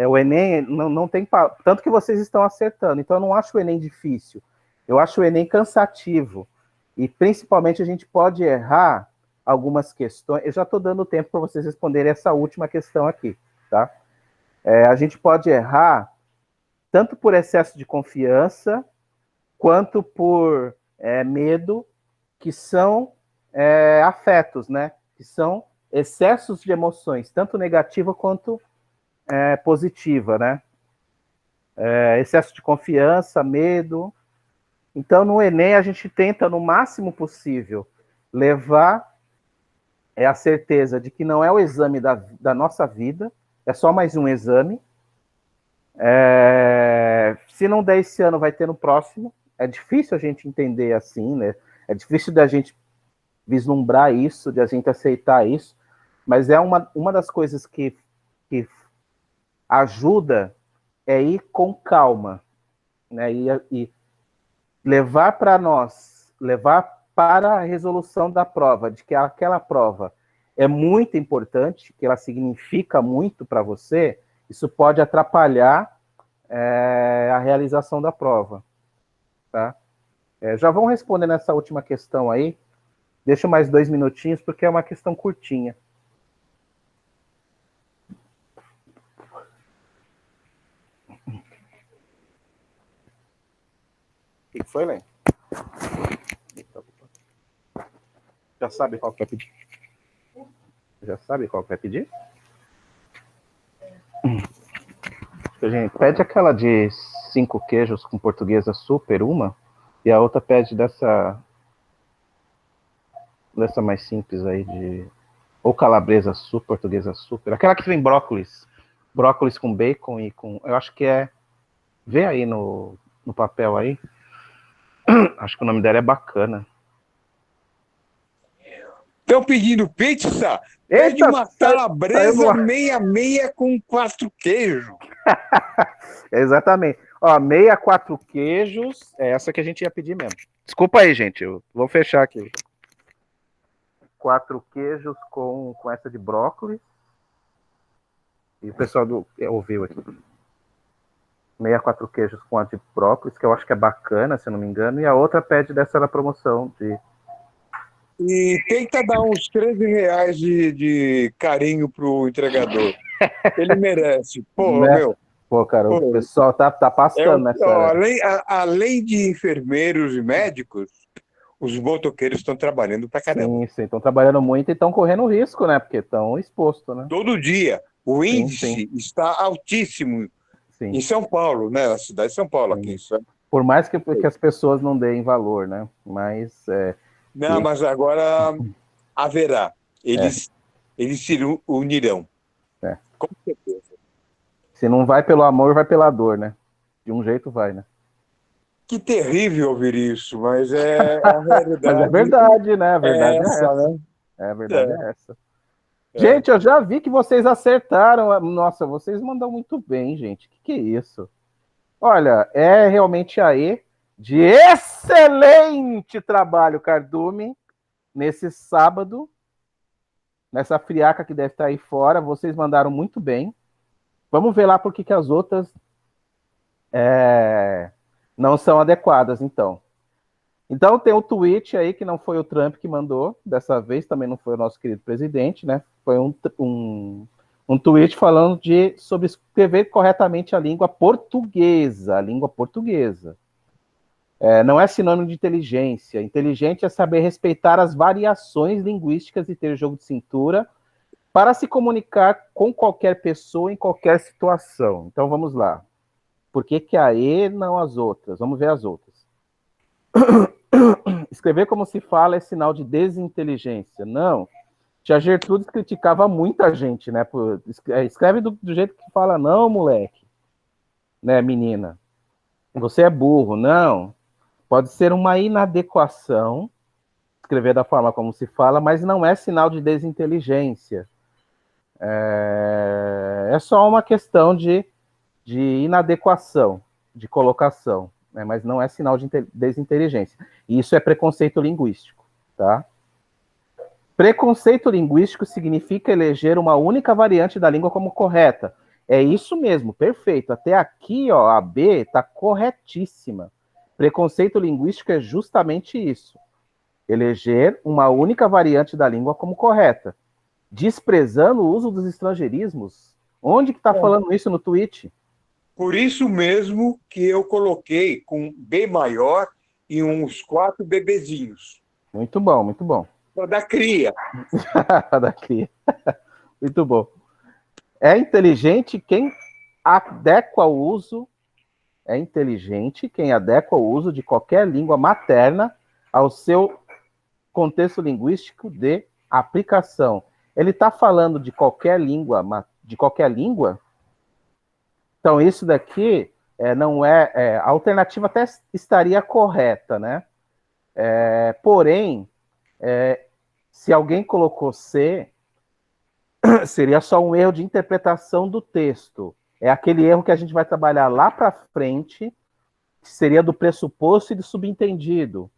o Enem não tem... Tanto que vocês estão acertando, então eu não acho o Enem difícil. Eu acho o Enem cansativo. E, principalmente, a gente pode errar algumas questões. Eu já estou dando tempo para vocês responderem essa última questão aqui, tá? A gente pode errar tanto por excesso de confiança, quanto por medo, que são afetos, né? Que são excessos de emoções, tanto negativa quanto positiva, né? Excesso de confiança, medo. Então, no Enem, a gente tenta, no máximo possível, levar a certeza de que não é o exame da nossa vida, é só mais um exame. Se não der esse ano, vai ter no próximo. É difícil a gente entender assim, né? É difícil da gente vislumbrar isso, de a gente aceitar isso, mas é uma das coisas que ajuda ir com calma, né? E levar para nós, levar para a resolução da prova, de que aquela prova é muito importante, que ela significa muito para você, isso pode atrapalhar a realização da prova, tá? Já vão responder nessa última questão aí. Deixa mais 2 minutinhos, porque é uma questão curtinha. O que foi, Len? Já sabe qual que vai pedir? Já sabe qual que vai pedir? Gente, pede aquela de 5 queijos com portuguesa super, uma, e a outra pede dessa mais simples aí, ou calabresa super, portuguesa super, aquela que vem brócolis com bacon e com, eu acho que vê aí no papel aí, acho que o nome dela é bacana. Estão pedindo pizza? Pede uma calabresa meia com 4 queijos. Exatamente. Ó, 4 queijos, é essa que a gente ia pedir mesmo. Desculpa aí, gente, eu vou fechar aqui. 4 queijos com essa de brócolis. E o pessoal ouviu aqui. 4 queijos com a de brócolis, que eu acho que é bacana, se eu não me engano. E a outra pede dessa na promoção de... E tenta dar uns R$13 de carinho pro entregador. Ele merece. Pô, né? Meu. Pô, cara, o pessoal tá passando nessa... Além de enfermeiros e médicos, os motoqueiros estão trabalhando pra caramba. Sim, estão trabalhando muito e estão correndo risco, né? Porque estão expostos, né? Todo dia. O índice está altíssimo em São Paulo, né? Na cidade de São Paulo, aqui. Por mais que as pessoas não deem valor, né? Mas... Não, mas agora haverá. Eles se unirão. Com certeza. Se não vai pelo amor, vai pela dor, né? De um jeito vai, né? Que terrível ouvir isso, mas é a realidade. Mas é verdade, né? A verdade é essa. Né? A verdade é essa. Gente, eu já vi que vocês acertaram. Nossa, vocês mandam muito bem, gente. Que é isso? Olha, é realmente aí de excelente trabalho, Cardume, nesse sábado, nessa friaca que deve estar aí fora. Vocês mandaram muito bem. Vamos ver lá por que as outras não são adequadas, então. Então tem o tweet aí, que não foi o Trump que mandou, dessa vez também não foi o nosso querido presidente, né? Foi um tweet falando sobre escrever corretamente a língua portuguesa. Não é sinônimo de inteligência. Inteligente é saber respeitar as variações linguísticas e ter jogo de cintura para se comunicar com qualquer pessoa em qualquer situação. Então vamos lá. Por que a E não as outras? Vamos ver as outras. Escrever como se fala é sinal de desinteligência. Não. Tia Gertrudes criticava muita gente, né? Escreve do jeito que fala, não, moleque. Né, menina? Você é burro. Não. Pode ser uma inadequação, escrever da forma como se fala, mas não é sinal de desinteligência. É só uma questão de inadequação, de colocação, né? Mas não é sinal de desinteligência. Isso é preconceito linguístico, tá? Preconceito linguístico significa eleger uma única variante da língua como correta. É isso mesmo, perfeito. Até aqui, ó, a B está corretíssima. Preconceito linguístico é justamente isso. Eleger uma única variante da língua como correta. Desprezando o uso dos estrangeirismos. Onde que está falando isso no tweet? Por isso mesmo que eu coloquei com B maior e uns 4 bebezinhos. Muito bom, muito bom. Para dar cria. Daqui. Muito bom. É inteligente quem adequa o uso. É inteligente quem adequa o uso de qualquer língua materna ao seu contexto linguístico de aplicação. Ele está falando de qualquer língua, Então, isso daqui não é. A alternativa até estaria correta, né? Porém, se alguém colocou C, seria só um erro de interpretação do texto. É aquele erro que a gente vai trabalhar lá para frente, que seria do pressuposto e do subentendido.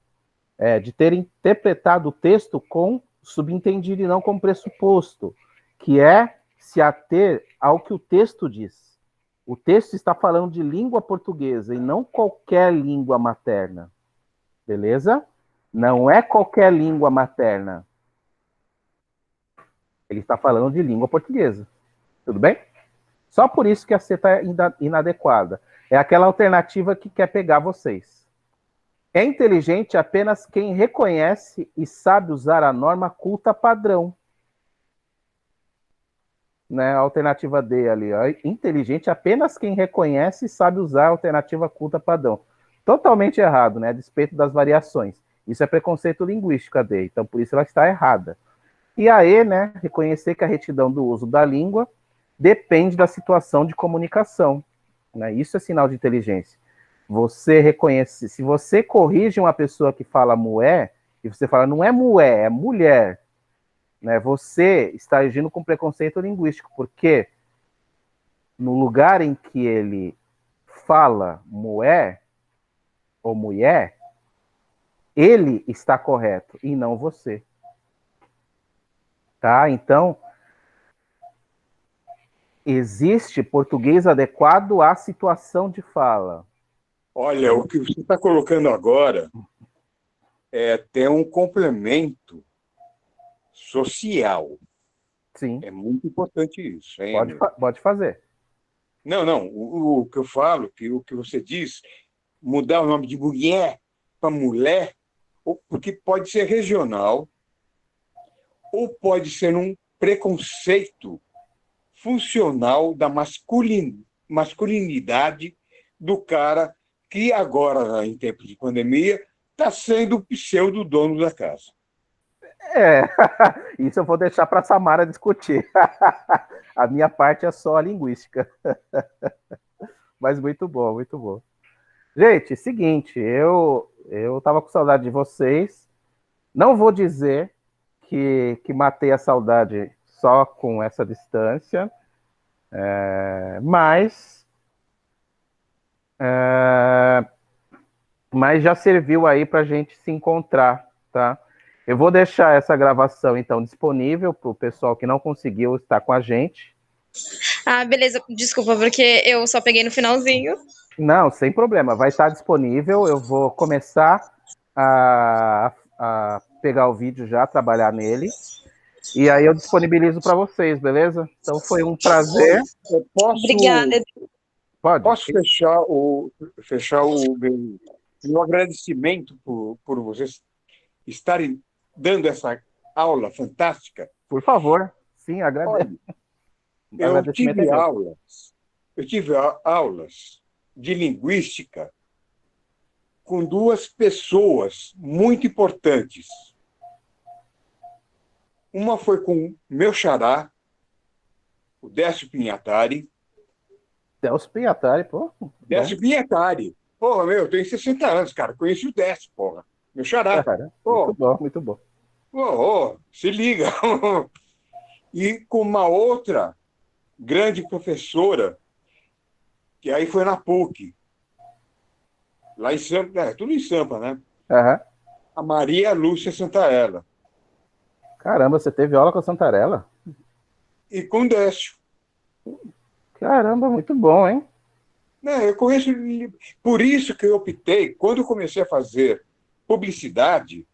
De ter interpretado o texto com subentendido e não com pressuposto, que é se ater ao que o texto diz. O texto está falando de língua portuguesa e não qualquer língua materna. Beleza? Não é qualquer língua materna. Ele está falando de língua portuguesa. Tudo bem? Só por isso que a C está inadequada. É aquela alternativa que quer pegar vocês. É inteligente apenas quem reconhece e sabe usar a norma culta padrão. Né? A alternativa D ali. Ó. Inteligente apenas quem reconhece e sabe usar a alternativa culta padrão. Totalmente errado, né? A despeito das variações. Isso é preconceito linguístico, a D. Então, por isso ela está errada. E a E, né? Reconhecer que a retidão do uso da língua depende da situação de comunicação. Né? Isso é sinal de inteligência. Você reconhece, se você corrige uma pessoa que fala mué, e você fala, não é mué, é mulher, né? Você está agindo com preconceito linguístico, porque no lugar em que ele fala mué, ou mulher, ele está correto, e não você. Tá? Então, existe português adequado à situação de fala. Olha, o que você está colocando agora é ter um complemento social. Sim. É muito importante isso. Hein, pode fazer. Não. O que eu falo, o que você diz, mudar o nome de mulher para mulher, porque pode ser regional, ou pode ser um preconceito funcional da masculinidade do cara que agora, em tempo de pandemia, está sendo o pseudo dono da casa. Isso eu vou deixar para a Samara discutir. A minha parte é só a linguística. Mas muito bom, muito bom. Gente, seguinte, eu estava com saudade de vocês. Não vou dizer que matei a saudade só com essa distância, mas já serviu aí para a gente se encontrar, tá? Eu vou deixar essa gravação, então, disponível para o pessoal que não conseguiu estar com a gente. Ah, beleza. Desculpa, porque eu só peguei no finalzinho. Não, sem problema. Vai estar disponível. Eu vou começar a pegar o vídeo já, trabalhar nele. E aí eu disponibilizo para vocês, beleza? Então foi um prazer. Obrigada. Pode? Posso fechar o meu agradecimento por vocês estarem dando essa aula fantástica? Por favor. Sim, agradeço. Eu tive aulas de linguística com duas pessoas muito importantes. Uma foi com meu xará, o Décio Pinhatari. Décio Pinhatari, pô. Décio Pinhatari. Porra, eu tenho 60 anos, cara. Conheci o Décio, porra. Meu xará. Muito bom, muito bom. Se liga. E com uma outra grande professora, que aí foi na PUC, lá em Sampa, tudo em Sampa, né? Uhum. A Maria Lúcia Santarella. Caramba, você teve aula com a Santarella? E com o Décio. Caramba, muito bom, hein? Eu conheço. Por isso que eu optei, quando eu comecei a fazer publicidade,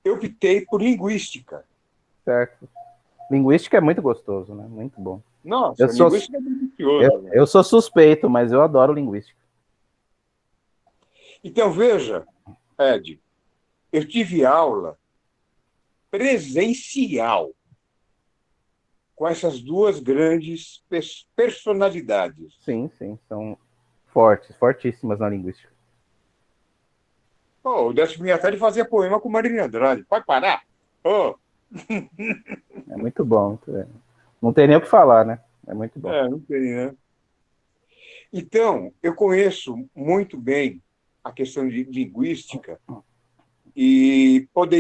eu optei por linguística. Certo. Linguística é muito gostoso, né? Muito bom. Nossa, Eu sou, linguística é delicioso. eu sou suspeito, mas eu adoro linguística. Então, veja, Ed, eu tive aula presencial com essas duas grandes personalidades. Sim, sim, são fortes, fortíssimas na linguística. Oh, o Décio Pinhatari fazia poema com Marília Andrade. Pode parar? Oh. É muito bom. Não tem nem o que falar, né? É muito bom. Não tem, né? Então, eu conheço muito bem a questão de linguística e poderia